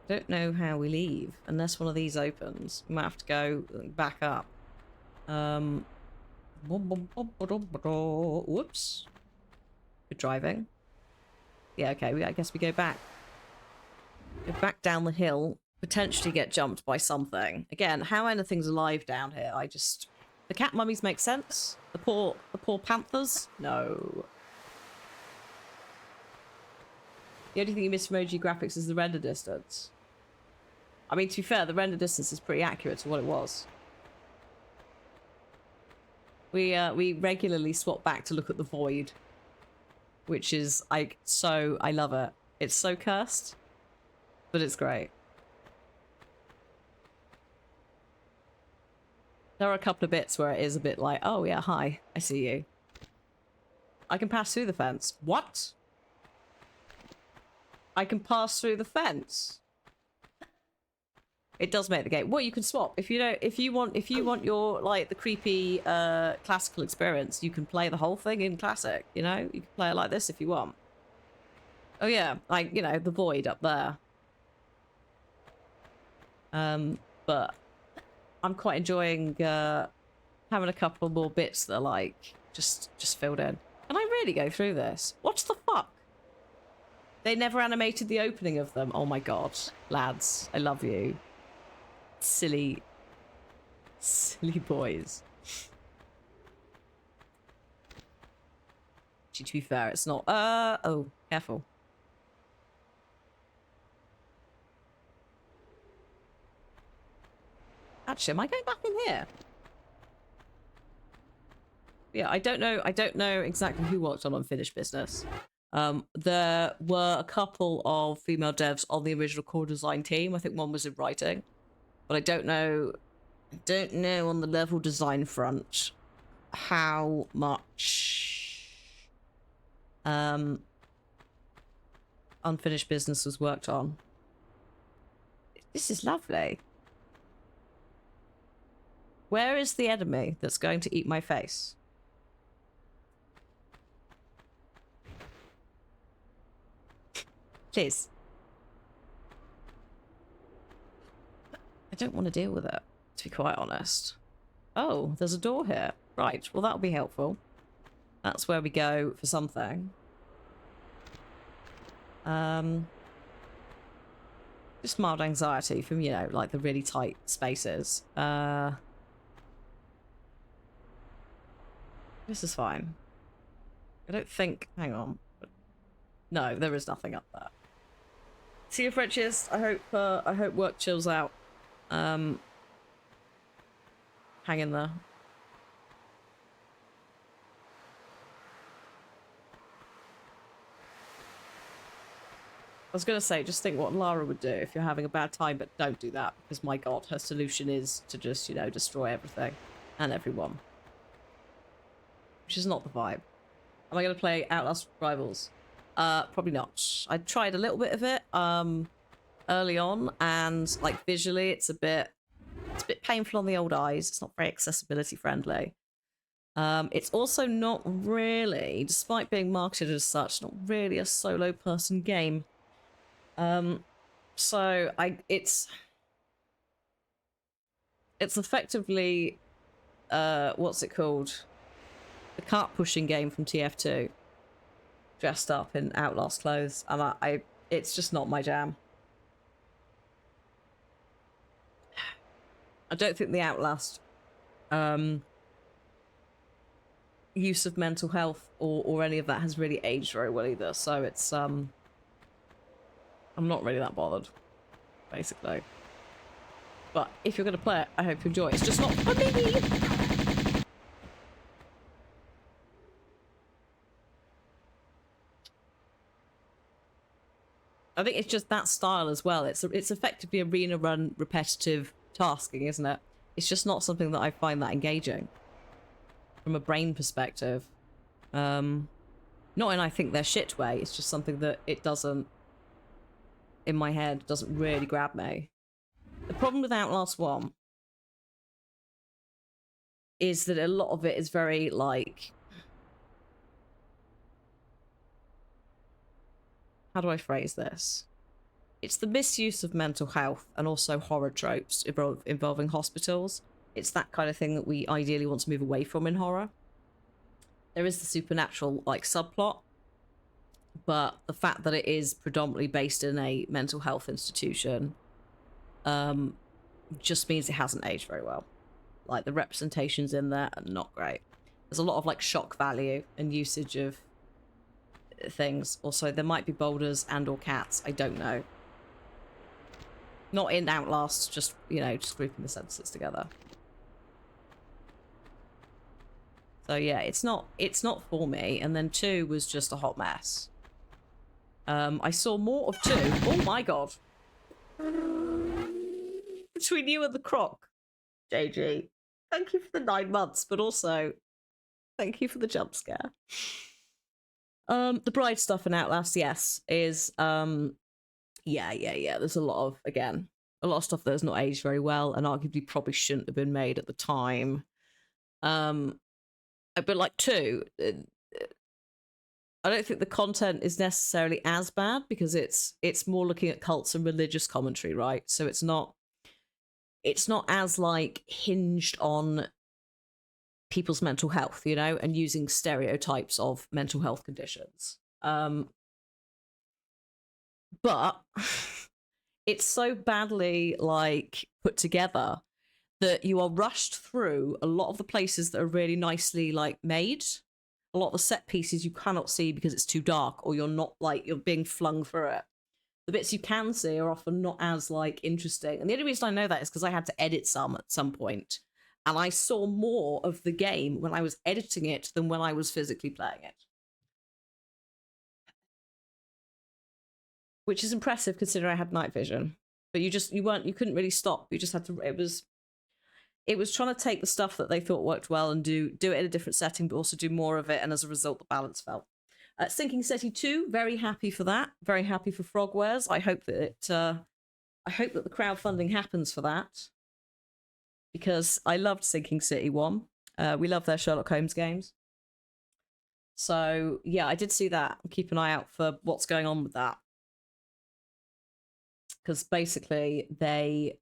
Don't know how we leave unless one of these opens. We might have to go back up. Whoops. Good driving. Yeah, okay, I guess we go back. Go back down the hill. Potentially get jumped by something. Again, how anything's alive down here, I just... The cat mummies make sense? The poor panthers? No. The only thing you miss from OG graphics is the render distance. I mean, to be fair, the render distance is pretty accurate to what it was. We regularly swap back to look at the void, which is I love it. It's so cursed, but it's great. There are a couple of bits where it is a bit like, oh yeah, hi, I see you. I can pass through the fence. What? I can pass through the fence. It does make the game. Well, you can swap if you don't. If you want your like the creepy classical experience, you can play the whole thing in classic. You know, you can play it like this if you want. Oh yeah, like you know the void up there. But I'm quite enjoying having a couple more bits that are like just filled in. Can I really go through this? What the fuck? They never animated the opening of them. Oh my god, lads, I love you. Silly boys. Actually, to be fair, it's not. Oh, careful. Actually, am I going back in here? Yeah, I don't know. I don't know exactly who worked on Unfinished Business. There were a couple of female devs on the original core design team. I think one was in writing. But I don't know on the level design front how much unfinished business was worked on. This is lovely. Where is the enemy that's going to eat my face? Please. I don't want to deal with it, to be quite honest. Oh, there's a door here. Right, well that'll be helpful. That's where we go for something. Just mild anxiety from, you know, like the really tight spaces. This is fine. I don't think... Hang on. No, there is nothing up there. See you, Frenches. I hope work chills out. Hang in there. I was going to say, just think what Lara would do if you're having a bad time, but don't do that, because my god, her solution is to just, you know, destroy everything and everyone. Which is not the vibe. Am I going to play Outlast Rivals? Probably not. I tried a little bit of it early on, and like visually it's a bit painful on the old eyes. It's not very accessibility friendly. It's also not really, despite being marketed as such, not really a solo person game. So it's effectively what's it called? The cart pushing game from TF2 dressed up in Outlast clothes, and it's just not my jam. I don't think the Outlast use of mental health or any of that has really aged very well either, so it's I'm not really that bothered, basically. But if you're going to play it, I hope you enjoy it. It's just not for me! I think it's just that style as well. It's effectively arena run repetitive tasking, isn't it? It's just not something that I find that engaging from a brain perspective. Not in I think they're shit way. It's just something that it doesn't, in my head, doesn't really grab me. The problem with Outlast 1 is that a lot of it is very like, how do I phrase this? It's the misuse of mental health and also horror tropes involving hospitals. It's that kind of thing that we ideally want to move away from in horror. There is the supernatural like subplot, but the fact that it is predominantly based in a mental health institution just means it hasn't aged very well. Like the representations in there are not great. There's a lot of like shock value and usage of things. Also, there might be boulders and or cats. I don't know. Not in Outlast, just, you know, just grouping the sentences together. So yeah, it's not for me. And then 2 was just a hot mess. I saw more of 2. Oh my god. Between you and the croc, JG. Thank you for the 9 months, but also thank you for the jump scare. The bride stuff in Outlast, yes, is yeah. There's a lot of, again, a lot of stuff that has not aged very well and arguably probably shouldn't have been made at the time. But like 2, I don't think the content is necessarily as bad because it's more looking at cults and religious commentary, right? So it's not as like hinged on people's mental health, you know, and using stereotypes of mental health conditions. But it's so badly like put together that you are rushed through a lot of the places that are really nicely like made. A lot of the set pieces you cannot see because it's too dark, or you're not like, you're being flung through it. The bits you can see are often not as like interesting. And the only reason I know that is because I had to edit some at some point. And I saw more of the game when I was editing it than when I was physically playing it. Which is impressive considering I had night vision. But you couldn't really stop. You just had to, it was trying to take the stuff that they thought worked well and do it in a different setting, but also do more of it. And as a result, the balance fell. Sinking City 2, very happy for that. Very happy for Frogwares. I hope that the crowdfunding happens for that. Because I loved Sinking City 1. We love their Sherlock Holmes games. So, yeah, I did see that. Keep an eye out for what's going on with that. Because basically, they're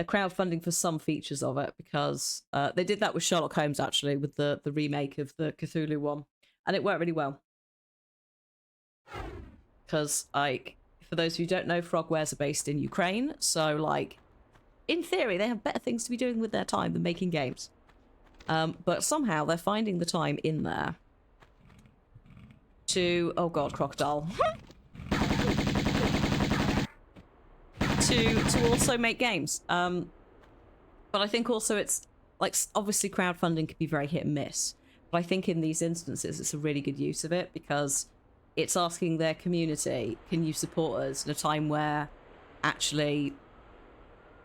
crowdfunding for some features of it, because they did that with Sherlock Holmes, actually, with the remake of the Cthulhu one. And it worked really well. Because, like, for those of you who don't know, Frogwares are based in Ukraine. So, like, in theory, they have better things to be doing with their time than making games. But somehow they're finding the time in there to... Oh god, crocodile. to also make games. But I think also it's... Like, obviously crowdfunding can be very hit and miss. But I think in these instances it's a really good use of it, because it's asking their community, can you support us in a time where actually,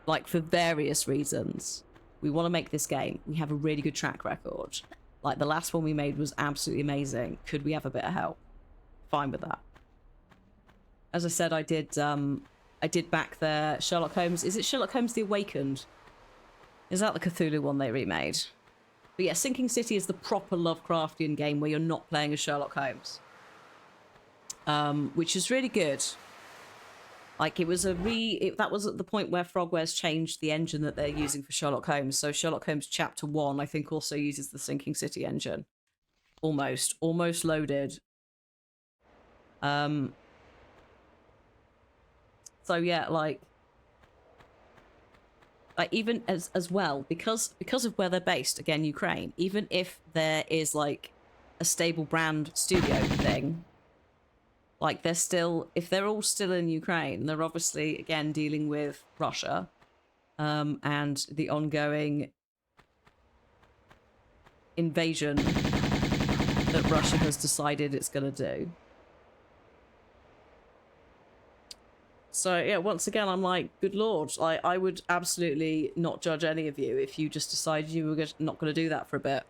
like, for various reasons, we want to make this game. We have a really good track record. Like, the last one we made was absolutely amazing. Could we have a bit of help? Fine with that. As I said, I did back their Sherlock Holmes. Is it Sherlock Holmes The Awakened? Is that the Cthulhu one they remade? But yeah, Sinking City is the proper Lovecraftian game where you're not playing as Sherlock Holmes. Which is really good. Like, it was that was at the point where Frogwares changed the engine that they're using for Sherlock Holmes. So Sherlock Holmes Chapter 1, I think, also uses the Sinking City engine. Almost loaded. So yeah, like even as well, because of where they're based, again, Ukraine, even if there is like a stable brand studio thing, like, they're still, if they're all still in Ukraine, they're obviously, again, dealing with Russia and the ongoing invasion that Russia has decided it's going to do. So, yeah, once again, I'm like, good lord, I would absolutely not judge any of you if you just decided you were not going to do that for a bit.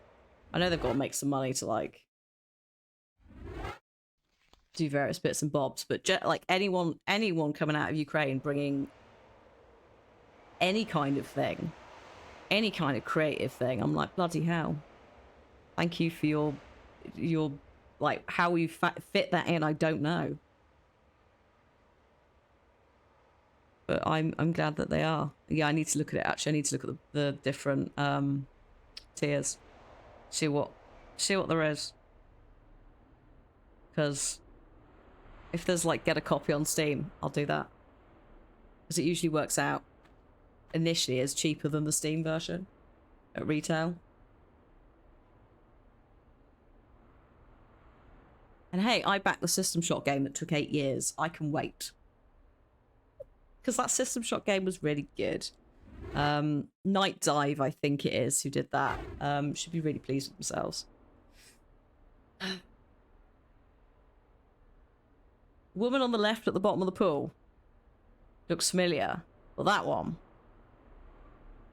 I know they've got to make some money to, like, do various bits and bobs, but like anyone coming out of Ukraine bringing any kind of thing, any kind of creative thing, I'm like, bloody hell, thank you for your like, how you fit that in, I don't know, but I'm glad that they are. Yeah, I need to look at it. Actually, I need to look at the different tiers, see what there is, because if there's, like, get a copy on Steam, I'll do that. Because it usually works out initially as cheaper than the Steam version at retail. And hey, I backed the System Shock game that took 8 years. I can wait. Because that System Shock game was really good. Night Dive, I think it is, who did that. Should be really pleased with themselves. Woman on the left at the bottom of the pool. Looks familiar. Well, that one.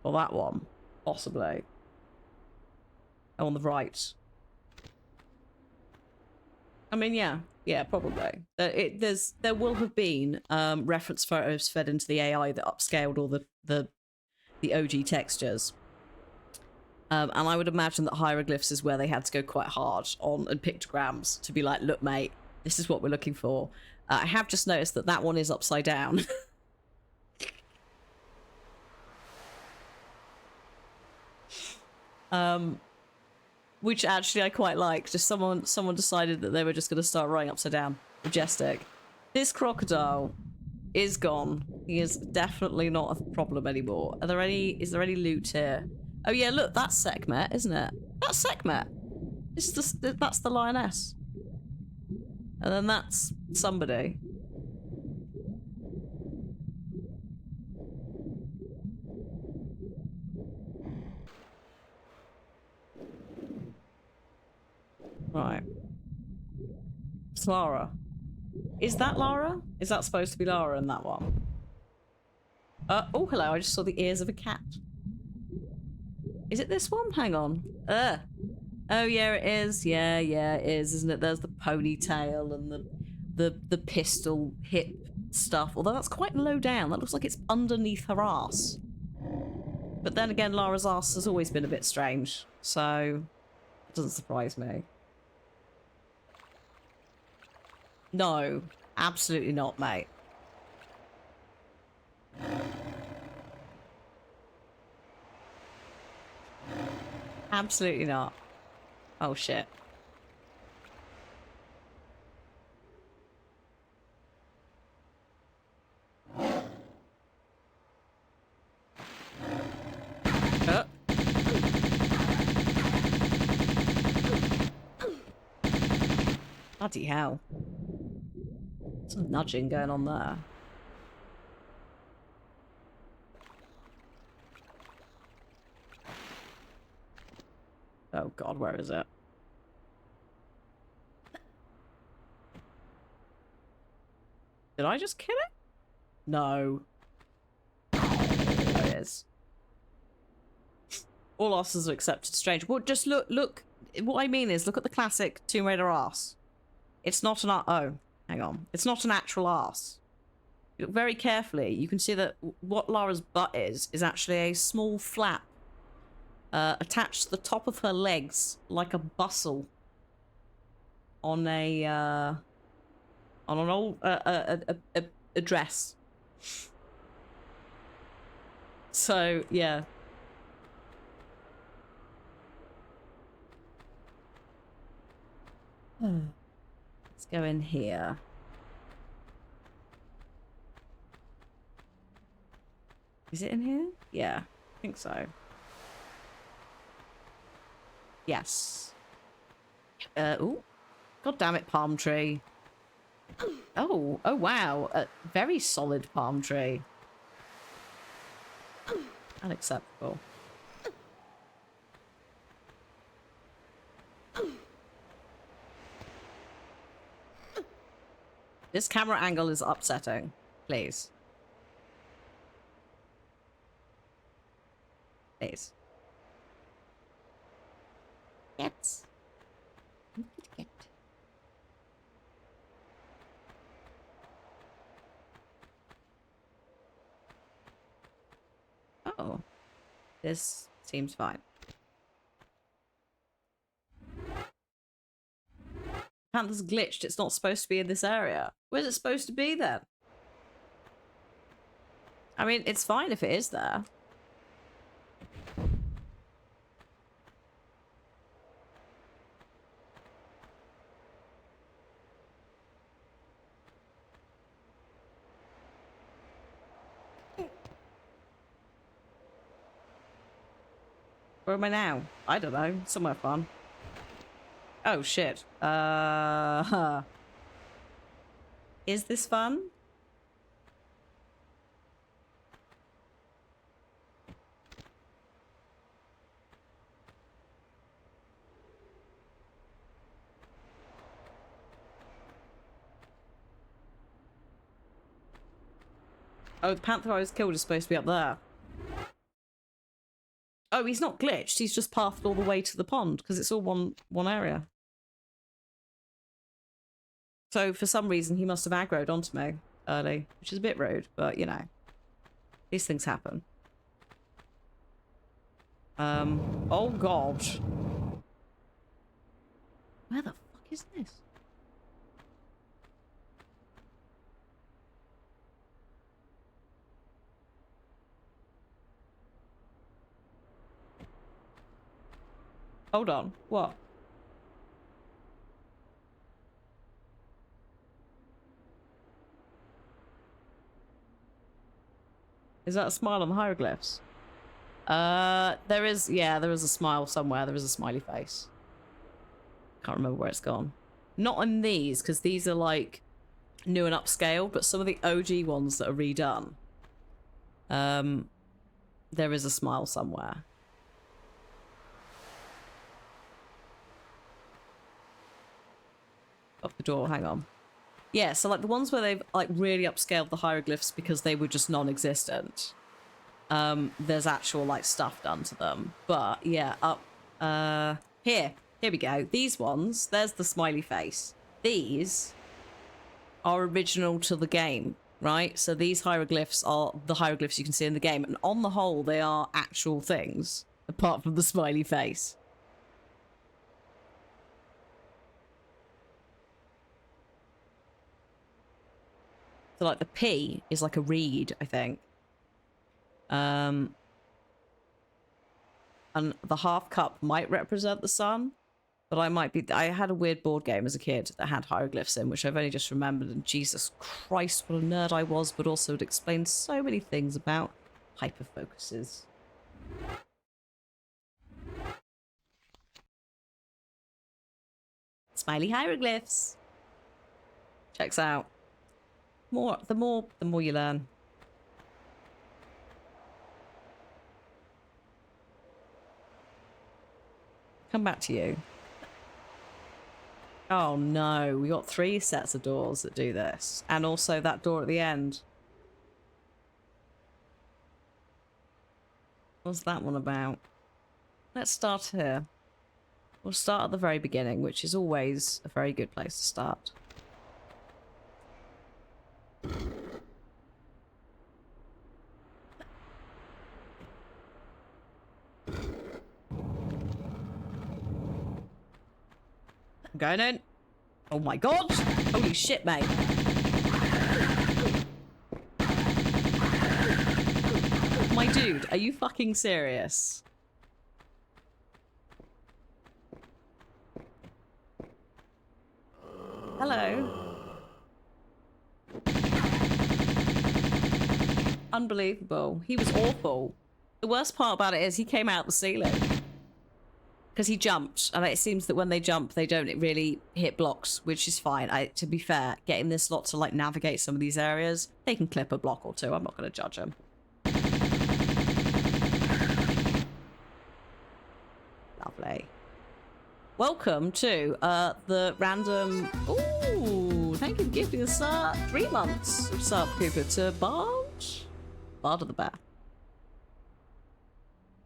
Or that one. Possibly. Oh, on the right. I mean, yeah. Yeah, probably. There will have been reference photos fed into the AI that upscaled all the OG textures. And I would imagine that hieroglyphs is where they had to go quite hard on, and pictograms to be like, look, mate, this is what we're looking for. I have just noticed that one is upside down. Which actually I quite like. Just someone decided that they were just going to start writing upside down. Majestic. This crocodile is gone. He is definitely not a problem anymore. Is there any loot here? Oh yeah, look, that's Sekhmet, isn't it? That's Sekhmet. That's the lioness. And then that's somebody. Right. It's Lara. Is that Lara? Is that supposed to be Lara in that one? Oh, hello, I just saw the ears of a cat. Is it this one? Hang on. Oh yeah, it is. Yeah, it is, isn't it? There's the ponytail and the pistol hip stuff. Although that's quite low down. That looks like it's underneath her ass. But then again, Lara's ass has always been a bit strange, so it doesn't surprise me. No, absolutely not, mate. Absolutely not. Oh shit. Bloody hell. Some nudging going on there. Oh god, where is it? Did I just kill it? No. There it is. All asses are accepted strange. Well, just look. What I mean is, look at the classic Tomb Raider ass. It's not an oh, hang on. It's not an actual ass. Look very carefully. You can see that what Lara's butt is actually a small flap attached to the top of her legs, like a bustle on an old a dress. So yeah. Let's go in here. Is it in here? Yeah, I think so. Yes. Oh, god damn it, palm tree. Oh wow, a very solid palm tree. Unacceptable. This camera angle is upsetting. Please. Please. Get. Get. Oh. This seems fine. Panther's glitched. It's not supposed to be in this area. Where's it supposed to be then? I mean, it's fine if it is there. Where am I now? I don't know. Somewhere fun. Oh, shit. Is this fun? Oh, the panther I was killed is supposed to be up there. Oh, he's not glitched. He's just pathed all the way to the pond because it's all one area. So for some reason he must have aggroed onto me early, which is a bit rude, but you know, these things happen. Oh god. Where the fuck is this? Hold on. What? Is that a smile on the hieroglyphs? There is a smile somewhere. There is a smiley face. Can't remember where it's gone. Not on these, because these are like new and upscaled, but some of the OG ones that are redone. There is a smile somewhere. Up the door, hang on. Yeah, so like the ones where they've like really upscaled the hieroglyphs because they were just non-existent. There's actual like stuff done to them. But yeah, up here. Here we go. These ones, there's the smiley face. These are original to the game, right? So these hieroglyphs are the hieroglyphs you can see in the game. And on the whole, they are actual things, apart from the smiley face. So like the P is like a reed, I think. And the half cup might represent the sun, but I had a weird board game as a kid that had hieroglyphs in, which I've only just remembered, and Jesus Christ, what a nerd I was, but also it explains so many things about hyperfocuses. Smiley hieroglyphs. Checks out. The more you learn. Come back to you. Oh no, we got 3 sets of doors that do this. And also that door at the end. What's that one about? Let's start here. We'll start at the very beginning, which is always a very good place to start. I'm going in. Oh my god! Holy shit, mate. My dude, are you fucking serious? Hello. Unbelievable. He was awful. The worst part about it is he came out the ceiling. Because he jumped, and it seems that when they jump, they don't really hit blocks, which is fine. To be fair, getting this lot to like navigate some of these areas, they can clip a block or two. I'm not going to judge them. Lovely. Welcome to the random... Ooh, thank you for giving us 3 months of sub, Cooper, to Bard. Bard of the Bear.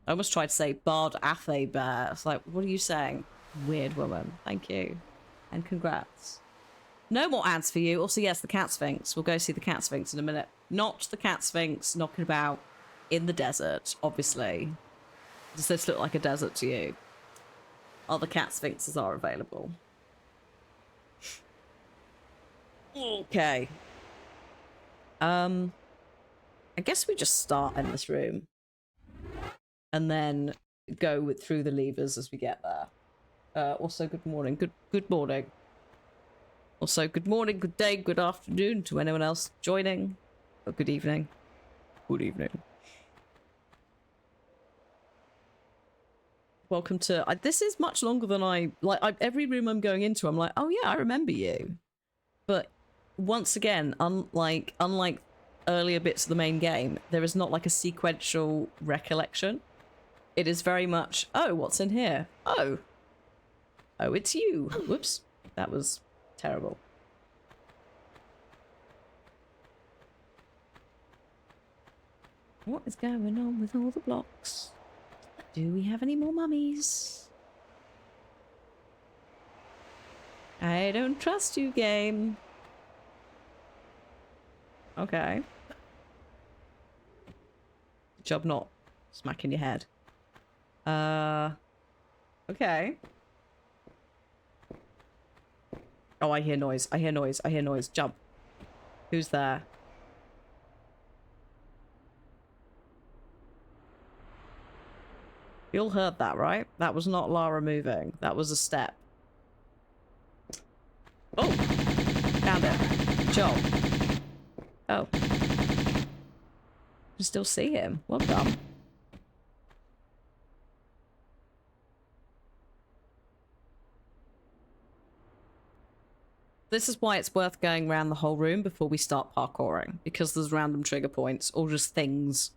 I almost tried to say Bard Athe Bear. It's like, what are you saying? Weird woman. Thank you. And congrats. No more ads for you. Also, yes, the Cat Sphinx. We'll go see the Cat Sphinx in a minute. Not the Cat Sphinx knocking about in the desert, obviously. Does this look like a desert to you? Other Cat Sphinxes are available. Okay. I guess we just start in this room. And then go through the levers as we get there. Also, good morning. Good morning. Also, good morning, good day, good afternoon to anyone else joining. Or good evening. Good evening. Welcome to... this is much longer than every room I'm going into, I'm like, oh yeah, I remember you. But once again, unlike earlier bits of the main game, there is not like a sequential recollection. It is very much, oh, what's in here? Oh, it's you. Whoops, that was terrible. What is going on with all the blocks? Do we have any more mummies? I don't trust you, game. Okay. Good job not smacking your head. Okay. Oh, I hear noise. I hear noise. I hear noise. Jump. Who's there? You all heard that, right? That was not Lara moving. That was a step. Oh! Found it. Good job. Oh. You still see him. Well done. This is why it's worth going around the whole room before we start parkouring, because there's random trigger points or just things.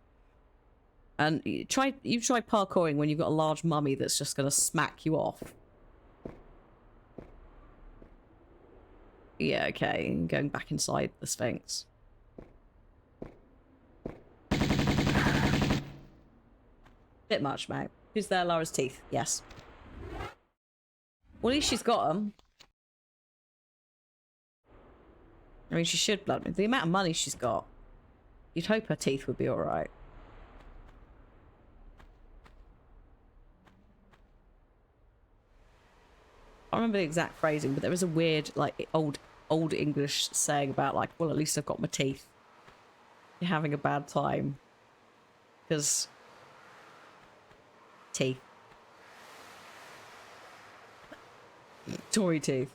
And you try parkouring when you've got a large mummy that's just going to smack you off. Yeah, okay. Going back inside the Sphinx. Bit much, mate. Who's there? Lara's teeth. Yes. Well, at least she's got them. I mean, she should blood me. The amount of money she's got, you'd hope her teeth would be alright. I don't remember the exact phrasing, but there was a weird, like, old English saying about, like, well, at least I've got my teeth. You're having a bad time. Because... teeth. Tory teeth.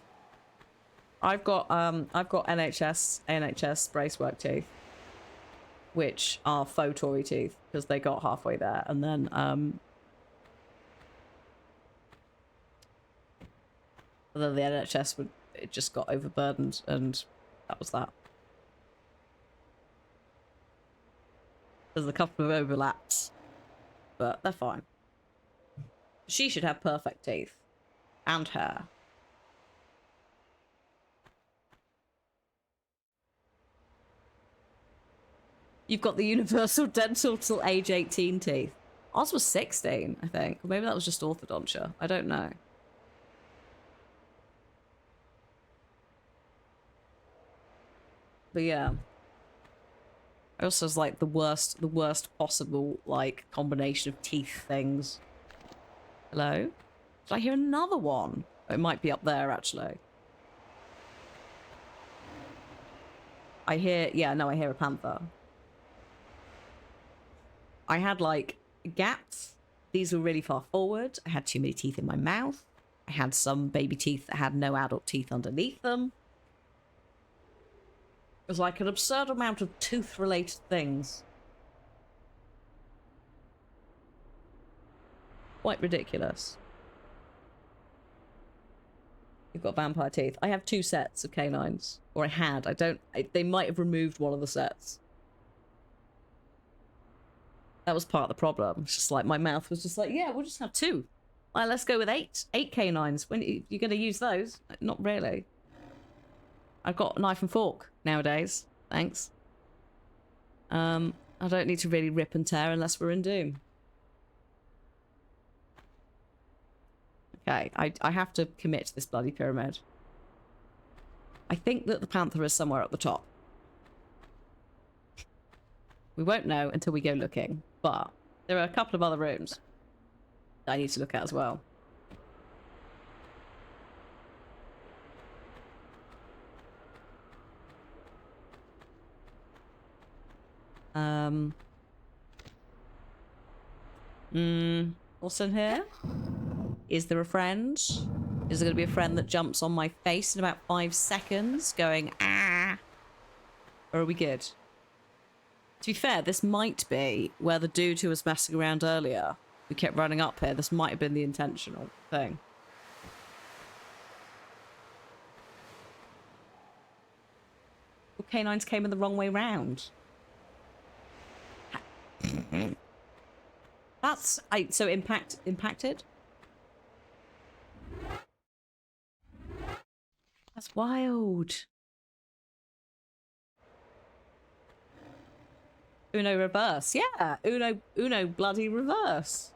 I've got NHS bracework teeth, which are faux Tory teeth because they got halfway there, and then the NHS it just got overburdened, and that was that. There's a couple of overlaps, but they're fine. She should have perfect teeth and hair. You've got the universal dental till age 18 teeth. Ours was 16, I think. Or maybe that was just orthodontia. I don't know. But yeah. I also was like the worst possible, like, combination of teeth things. Hello? Did I hear another one? It might be up there, actually. I hear a panther. I had, like, gaps. These were really far forward. I had too many teeth in my mouth. I had some baby teeth that had no adult teeth underneath them. It was like an absurd amount of tooth-related things. Quite ridiculous. You've got vampire teeth. I have 2 sets of canines. Or I had. They might have removed one of the sets. That was part of the problem. It's just like my mouth was just like, yeah, we'll just have 2. Like, let's go with 8 canines. When you're going to use those? Not really. I've got a knife and fork nowadays. Thanks. I don't need to really rip and tear unless we're in Doom. Okay, I have to commit to this bloody pyramid. I think that the panther is somewhere at the top. We won't know until we go looking, but there are a couple of other rooms that I need to look at as well. What's in here? Is there a friend? Is there going to be a friend that jumps on my face in about 5 seconds going, ah? Or are we good? To be fair, this might be where the dude who was messing around earlier, who kept running up here, this might have been the intentional thing. Well, canines came in the wrong way round. That's... so impacted? That's wild. Uno reverse. Yeah, Uno bloody reverse.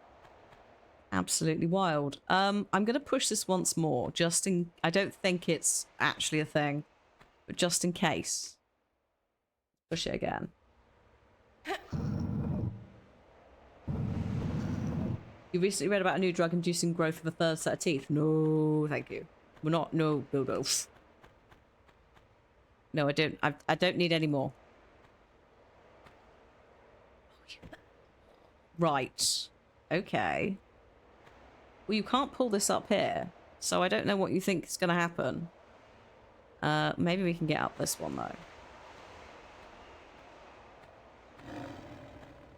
Absolutely wild. I'm gonna push this once more, just in... I don't think it's actually a thing, but just in case. Push it again. You recently read about a new drug inducing growth of a 3rd set of teeth. No, thank you. We're not... No. No, I don't. I don't need any more. Right. Okay. Well, you can't pull this up here, so I don't know what you think is going to happen. Maybe we can get up this one,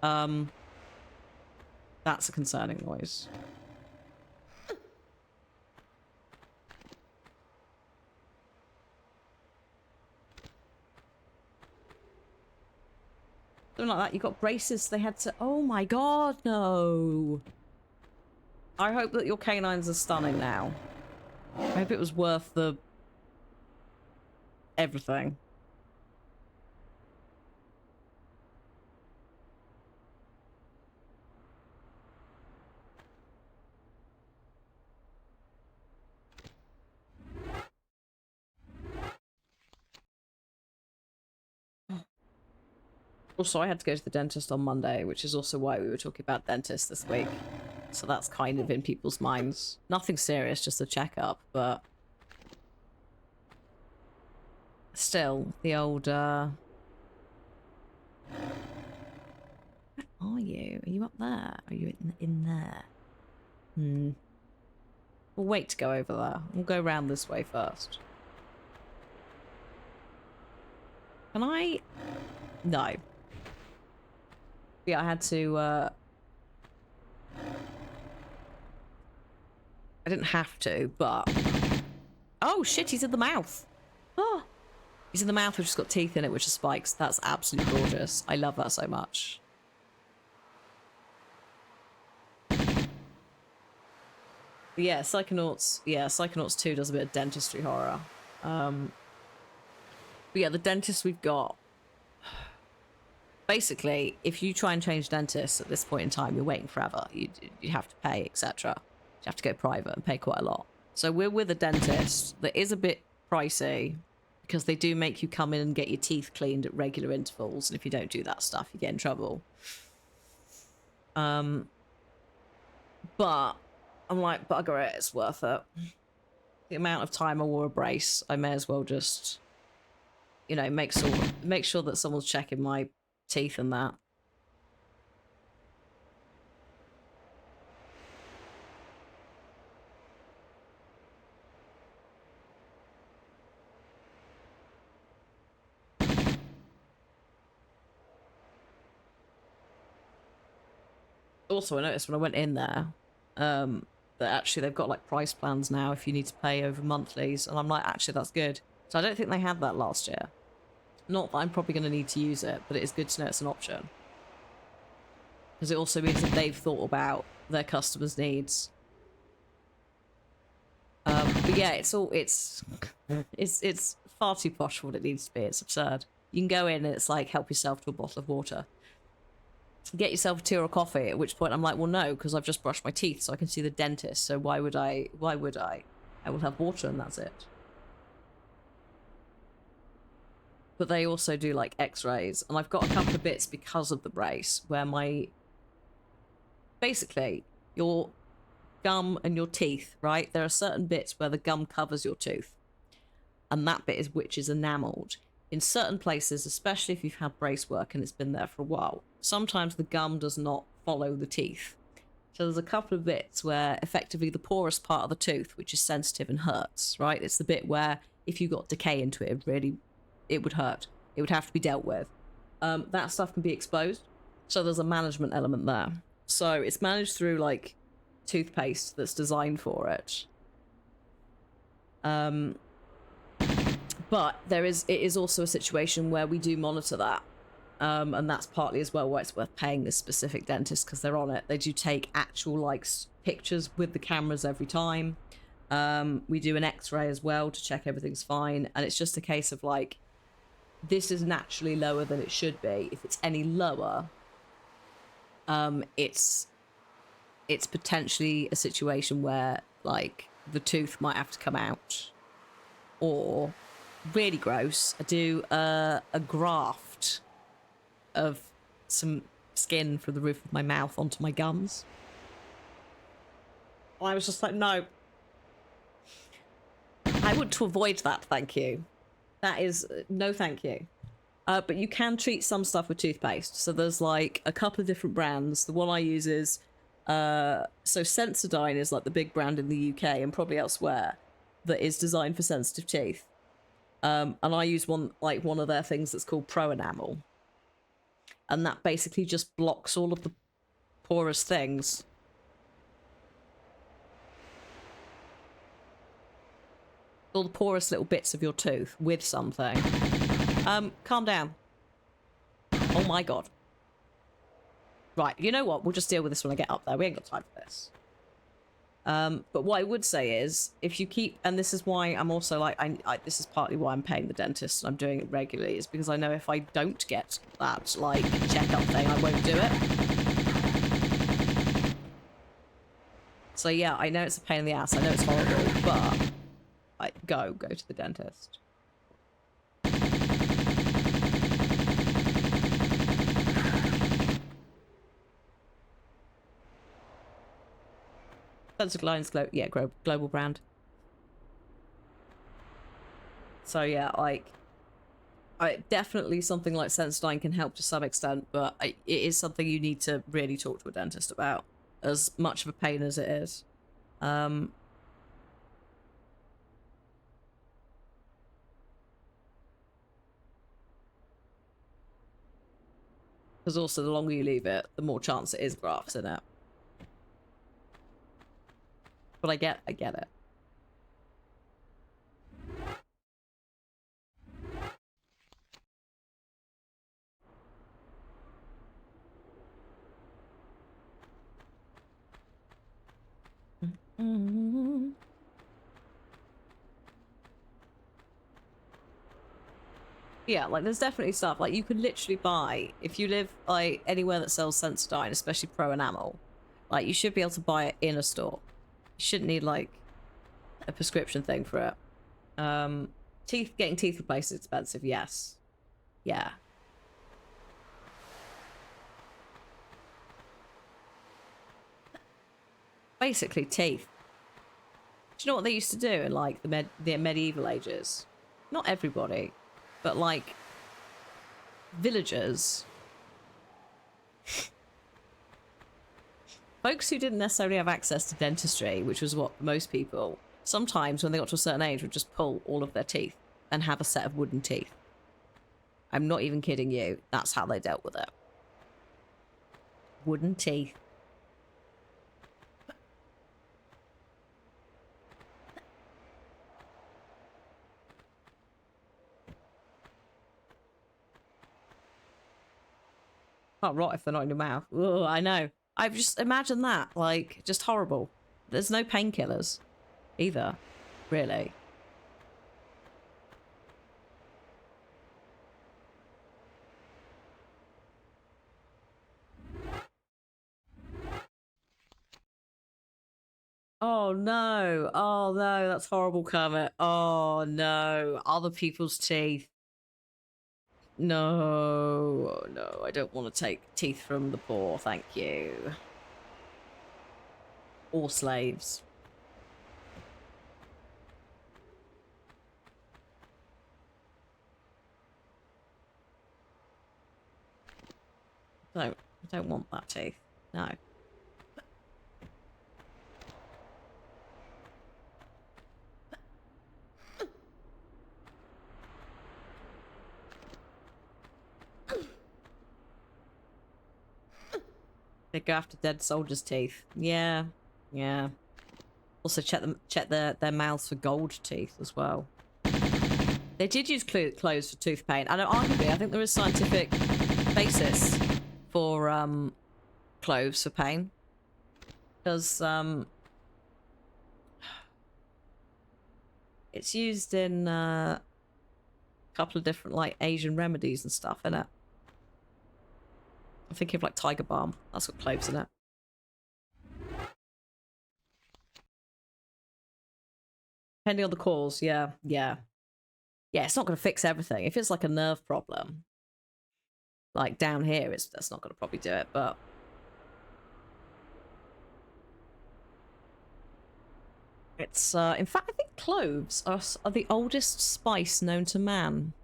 though. That's a concerning noise. Something like that. You got braces. They had to... Oh my god, no. I hope that your canines are stunning now. I hope it was worth the... everything. Also, I had to go to the dentist on Monday, which is also why we were talking about dentists this week. So that's kind of in people's minds. Nothing serious, just a checkup, but still, the old, Where are you? Are you up there? Are you in there? Hmm. We'll wait to go over there. We'll go round this way first. Can I? No. Yeah, I had to, I didn't have to, but... Oh, shit, he's in the mouth. Oh. He's in the mouth, which has got teeth in it, which are spikes. That's absolutely gorgeous. I love that so much. But yeah, Psychonauts... Yeah, Psychonauts 2 does a bit of dentistry horror. But yeah, the dentist we've got... Basically, if you try and change dentists at this point in time, you're waiting forever. You have to pay, etc. You have to go private and pay quite a lot. So we're with a dentist that is a bit pricey because they do make you come in and get your teeth cleaned at regular intervals. And if you don't do that stuff, you get in trouble. But I'm like, bugger it, it's worth it. The amount of time I wore a brace, I may as well just, you know, make sure that someone's checking my teeth and that. Also, I noticed when I went in there, that actually they've got like price plans now if you need to pay over monthlies, and I'm like, actually that's good. So I don't think they had that last year. Not that I'm probably going to need to use it, but it is good to know it's an option. Because it also means that they've thought about their customers' needs. But yeah, it's far too posh for what it needs to be. It's absurd. You can go in and it's like, help yourself to a bottle of water. Get yourself a tea or a coffee, at which point I'm like, well, no, because I've just brushed my teeth so I can see the dentist. So why would I? I will have water and that's it. But they also do like x-rays, and I've got a couple of bits because of the brace where basically your gum and your teeth, right? There are certain bits where the gum covers your tooth, and that bit which is enameled. In certain places, especially if you've had brace work and it's been there for a while, sometimes the gum does not follow the teeth. So there's a couple of bits where effectively the porous part of the tooth, which is sensitive and hurts, right? It's the bit where if you got decay into it, it would hurt. It would have to be dealt with. That stuff can be exposed. So there's a management element there. So it's managed through like toothpaste that's designed for it. But it is also a situation where we do monitor that. And that's partly as well why it's worth paying this specific dentist, because they're on it. They do take actual like pictures with the cameras every time. We do an x-ray as well to check everything's fine. And it's just a case of like, this is naturally lower than it should be. If it's any lower, it's potentially a situation where like the tooth might have to come out, or really gross, I do a graft of some skin from the roof of my mouth onto my gums. I was just like, no, I want to avoid that, thank you. That is no thank you. But you can treat some stuff with toothpaste. So there's like a couple of different brands. The one I use is so Sensodyne is like the big brand in the UK and probably elsewhere that is designed for sensitive teeth. And I use one of their things that's called Pro Enamel. And that basically just blocks all of the porous things. All the porous little bits of your tooth with something. Calm down. Oh my god. Right, you know what? We'll just deal with this when I get up there. We ain't got time for this. But what I would say is, if you keep, and this is why I'm also like, this is partly why I'm paying the dentist and I'm doing it regularly, is because I know if I don't get that, like, checkup thing, I won't do it. So yeah, I know it's a pain in the ass, I know it's horrible, but go to the dentist. Spencer Glenn's global brand. So yeah, like, definitely something like Sensodyne can help to some extent, but it is something you need to really talk to a dentist about, as much of a pain as it is. Because also the longer you leave it, the more chance it is grafts in it. But I get it. Mm-hmm. Yeah, like there's definitely stuff like you could literally buy if you live like anywhere that sells Sensodyne, especially Pro Enamel. Like you should be able to buy it in a store. You shouldn't need like a prescription thing for it. Getting teeth replaced is expensive. Yes, yeah. Basically, teeth. Do you know what they used to do in like the medieval ages? Not everybody, but like villagers, folks who didn't necessarily have access to dentistry, which was what most people, sometimes when they got to a certain age, would just pull all of their teeth and have a set of wooden teeth. I'm not even kidding you. That's how they dealt with it. Wooden teeth. Can't rot if they're not in your mouth. Oh, I know. I've just imagined that. Like, just horrible. There's no painkillers either, really. Oh no. Oh no, that's horrible, Kermit. Oh no. Other people's teeth. No, no, I don't want to take teeth from the poor, thank you. Or slaves. I don't want that teeth. No. They go after dead soldiers' teeth. Yeah, yeah. Also check their mouths for gold teeth as well. They did use cloves for tooth pain, and arguably, I think there is scientific basis for cloves for pain, because it's used in a couple of different like Asian remedies and stuff, innit? I'm thinking of like tiger balm. That's got cloves in it. Depending on the cause, yeah, yeah. Yeah, it's not going to fix everything. If it's like a nerve problem, like down here, that's not going to probably do it, but... It's, in fact, I think cloves are the oldest spice known to man.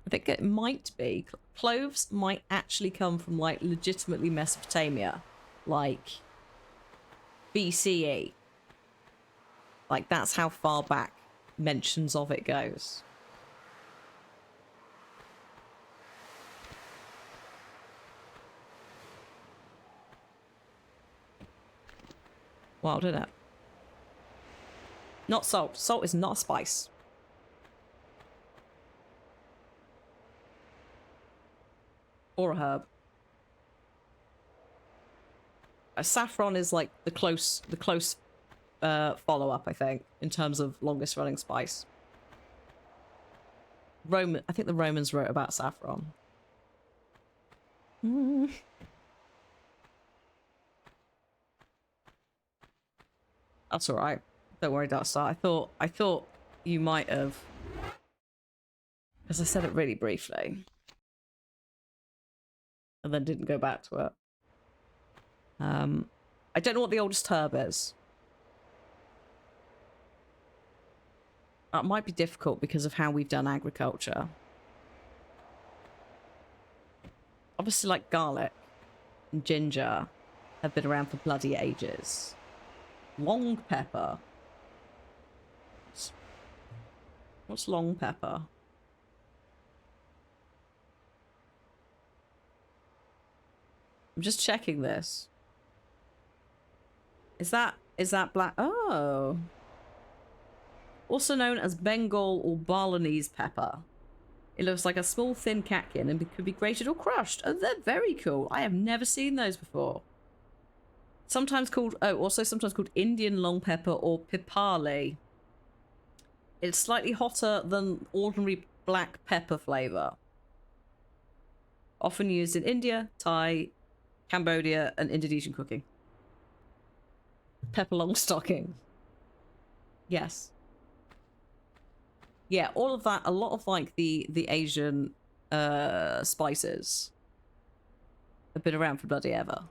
I think it might be. Cloves might actually come from, like, legitimately Mesopotamia. Like, BCE. Like, that's how far back mentions of it goes. Wild, isn't it? Not salt. Salt is not a spice. Or a herb. Saffron is like the close follow-up, I think, in terms of longest running spice. I think the Romans wrote about saffron. That's all right. Don't worry, Darkstar. I thought you might have, because I said it really briefly, and then didn't go back to it. I don't know what the oldest herb is. That might be difficult because of how we've done agriculture. Obviously, like garlic and ginger have been around for bloody ages. Long pepper. What's long pepper? I'm just checking this. Is that black? Oh. Also known as Bengal or Balinese pepper. It looks like a small thin catkin and could be grated or crushed. Oh, they're very cool. I have never seen those before. Sometimes called, also sometimes called Indian long pepper or pipali. It's slightly hotter than ordinary black pepper flavor. Often used in India, Thai, Cambodia, and Indonesian cooking. Pepper long stocking. Yes. Yeah, all of that, a lot of like the Asian spices have been around for bloody ever.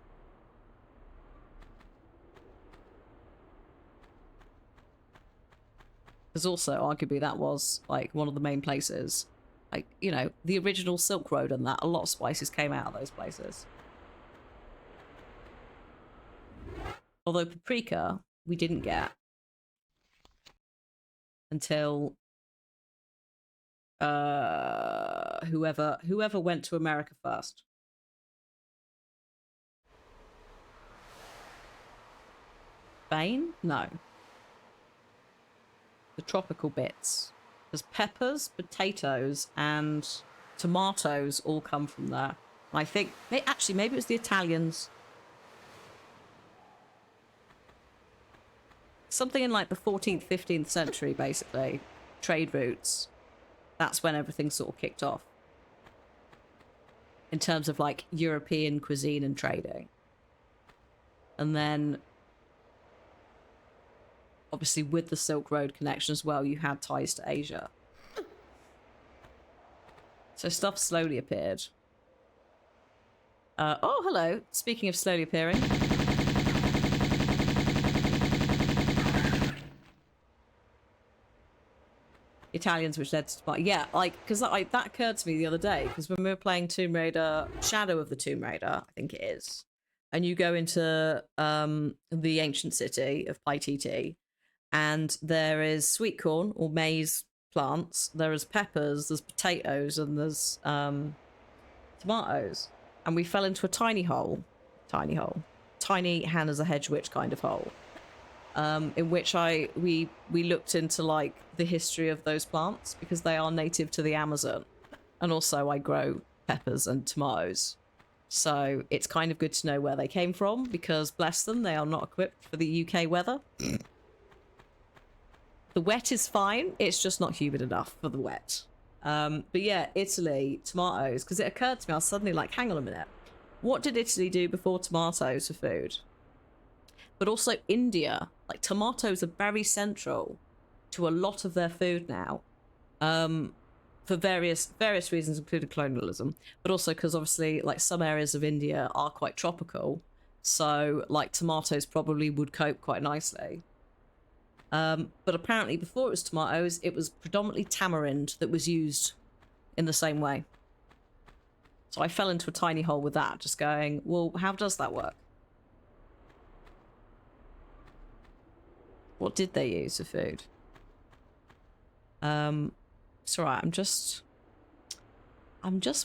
Because also, arguably, that was like one of the main places. Like, you know, the original Silk Road and that, a lot of spices came out of those places. Although paprika, we didn't get until whoever went to America first. Spain? No. The tropical bits. There's peppers, potatoes, and tomatoes all come from there. I think, actually, maybe it was the Italians. Something in like the 14th, 15th century, basically. Trade routes. That's when everything sort of kicked off. In terms of like European cuisine and trading. And then obviously with the Silk Road connection as well, you had ties to Asia. So stuff slowly appeared. Oh, hello. Speaking of slowly appearing. Italians, which led to... Yeah, like, because that occurred to me the other day, because when we were playing Tomb Raider, Shadow of the Tomb Raider, I think it is, and you go into the ancient city of Paititi, and there is sweet corn or maize plants, there is peppers, there's potatoes, and there's tomatoes. And we fell into a tiny Hannah's a hedge witch kind of hole. In which we looked into like the history of those plants because they are native to the Amazon, and also I grow peppers and tomatoes, so it's kind of good to know where they came from because bless them, they are not equipped for the UK weather. The wet is fine, it's just not humid enough for the wet. But yeah, Italy, tomatoes, because it occurred to me, I was suddenly like, hang on a minute, what did Italy do before tomatoes for food? But also India, like tomatoes are very central to a lot of their food now, for various reasons, including colonialism, but also because obviously like some areas of India are quite tropical, so like tomatoes probably would cope quite nicely. But apparently before it was tomatoes, it was predominantly tamarind that was used in the same way. So I fell into a tiny hole with that, just going, well, how does that work? What did they use for food? It's alright, I'm just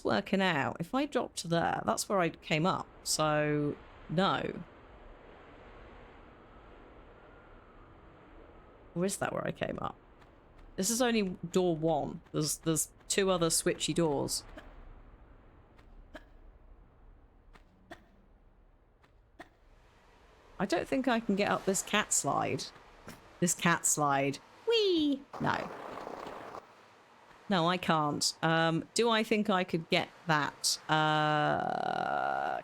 working out. If I drop to there, that's where I came up. So, no. Or is that where I came up? This is only door one. There's two other switchy doors. I don't think I can get up this cat slide. This cat slide. Whee! No. No, I can't. Do I think I could get that?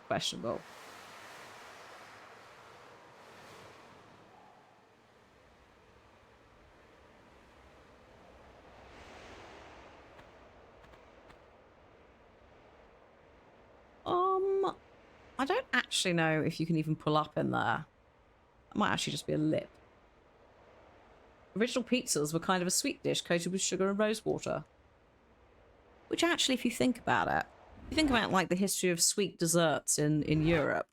Questionable. I don't actually know if you can even pull up in there. It might actually just be a lip. Original pizzas were kind of a sweet dish coated with sugar and rose water. Which actually, if you think about it, if you think about like the history of sweet desserts in Europe,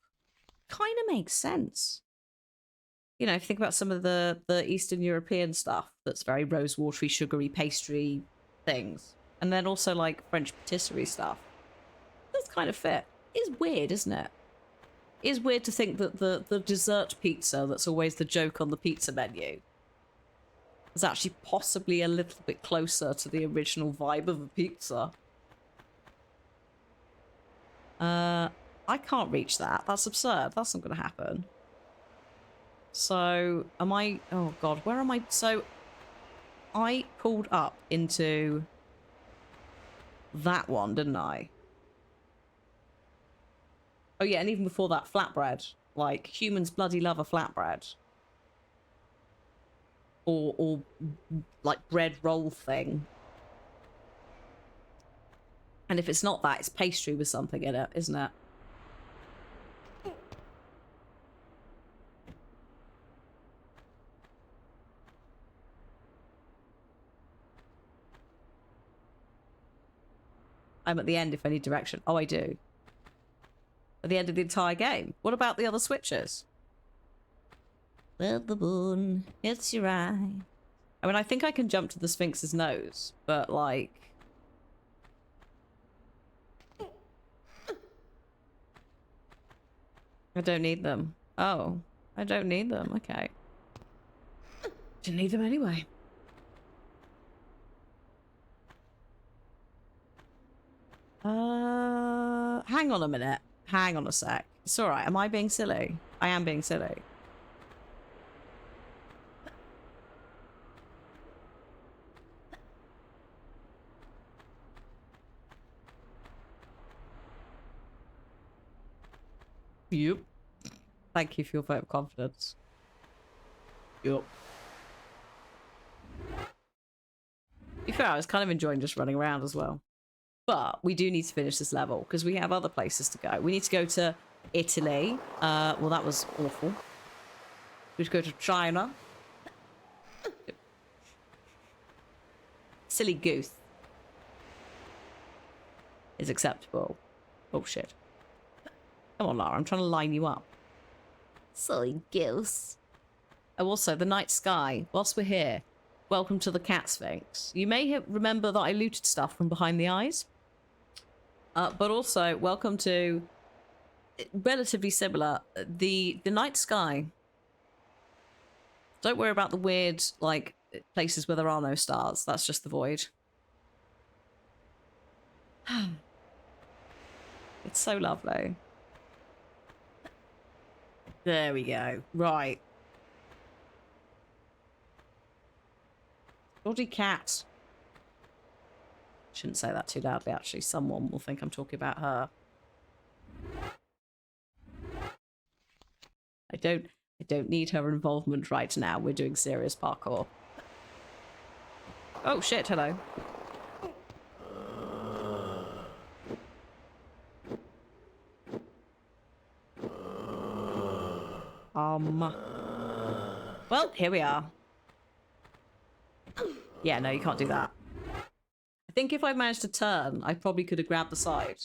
kind of makes sense. You know, if you think about some of the Eastern European stuff that's very rose watery, sugary, pastry things. And then also like French patisserie stuff. That's kind of fit. It's weird, isn't it? It is weird to think that the dessert pizza that's always the joke on the pizza menu is actually possibly a little bit closer to the original vibe of a pizza. I can't reach that. That's absurd. That's not going to happen. So, am I... Oh, God. Where am I? So, I pulled up into that one, didn't I? Oh, yeah, and even before that, flatbread. Like, humans bloody love a flatbread. Or like, bread roll thing. And if it's not that, it's pastry with something in it, isn't it? I'm at the end if I need direction. Oh, I do. At the end of the entire game. What about the other switches? Well, the moon hits your eye. I mean, I think I can jump to the Sphinx's nose, but like... I don't need them. Oh, I don't need them. Okay. Didn't need them anyway. Hang on a minute. Hang on a sec. It's alright. Am I being silly? I am being silly. Yep. Thank you for your vote of confidence. Yep. To be fair, I was kind of enjoying just running around as well. But we do need to finish this level because we have other places to go. We need to go to Italy. Well, that was awful. We should go to China. Silly goose is acceptable. Oh, shit. Come on, Lara. I'm trying to line you up. Silly goose. Oh, also, the night sky. Whilst we're here, welcome to the Cat Sphinx. You may remember that I looted stuff from behind the eyes. But also, welcome to, relatively similar, the night sky. Don't worry about the weird, like, places where there are no stars. That's just the void. It's so lovely. There we go. Right. Bloody cat. Shouldn't say that too loudly, actually. Someone will think I'm talking about her. I don't need her involvement right now. We're doing serious parkour. Oh shit, hello. Well, here we are. Yeah, no, you can't do that. I think if I managed to turn, I probably could have grabbed the side.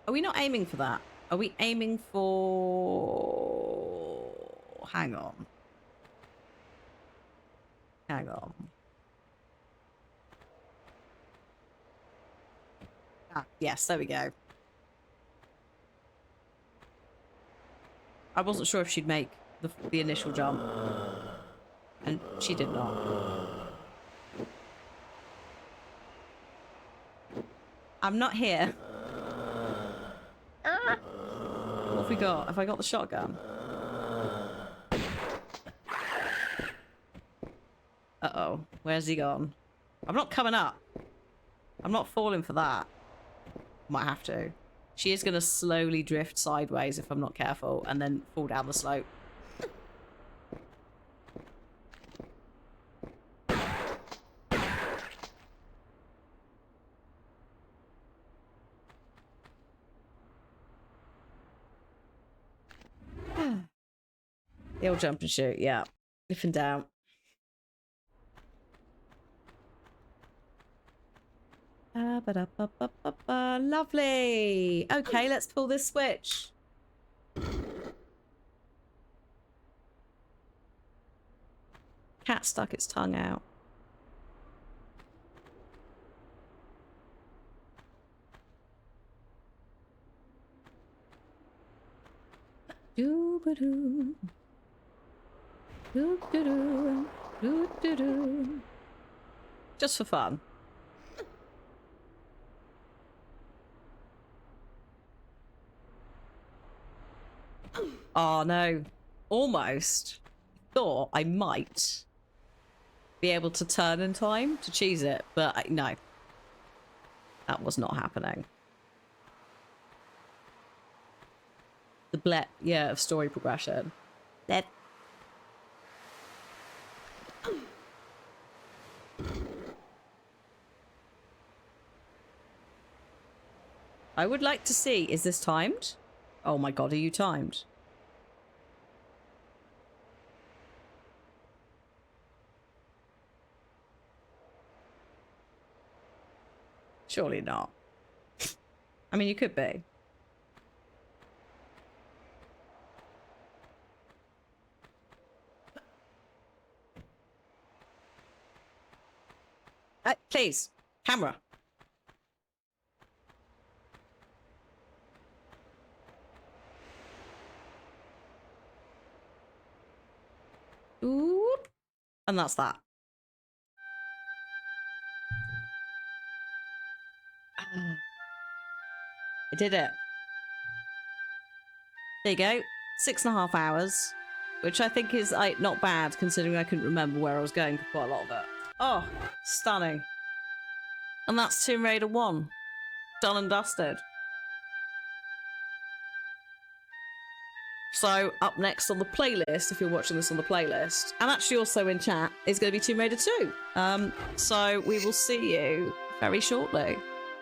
Are we not aiming for that? Are we aiming for... Hang on. Hang on. Ah, yes, there we go. I wasn't sure if she'd make the initial jump. And she did not. I'm not here. What have we got? Have I got the shotgun? Uh-oh. Where's he gone? I'm not coming up. I'm not falling for that. Might have to. She is going to slowly drift sideways if I'm not careful and then fall down the slope. The old jump and shoot, yeah. If in doubt. Lovely. Okay, let's pull this switch. Cat stuck its tongue out. Doo-ba-doo. Doo-doo-doo. Doo-doo-doo. Just for fun. Oh no. Almost thought I might be able to turn in time to cheese it, but no. That was not happening. The blep, yeah, of story progression. That. I would like to see, is this timed? Oh my god, are you timed? Surely not. I mean, you could be. Please, camera. Oop. And that's that. I did it. There you go. 6.5 hours, which I think is not bad considering I couldn't remember where I was going for quite a lot of it. Oh, stunning. And that's Tomb Raider 1. Done and dusted. So up next on the playlist, if you're watching this on the playlist, and actually also in chat, is going to be Tomb Raider 2. So we will see you very shortly.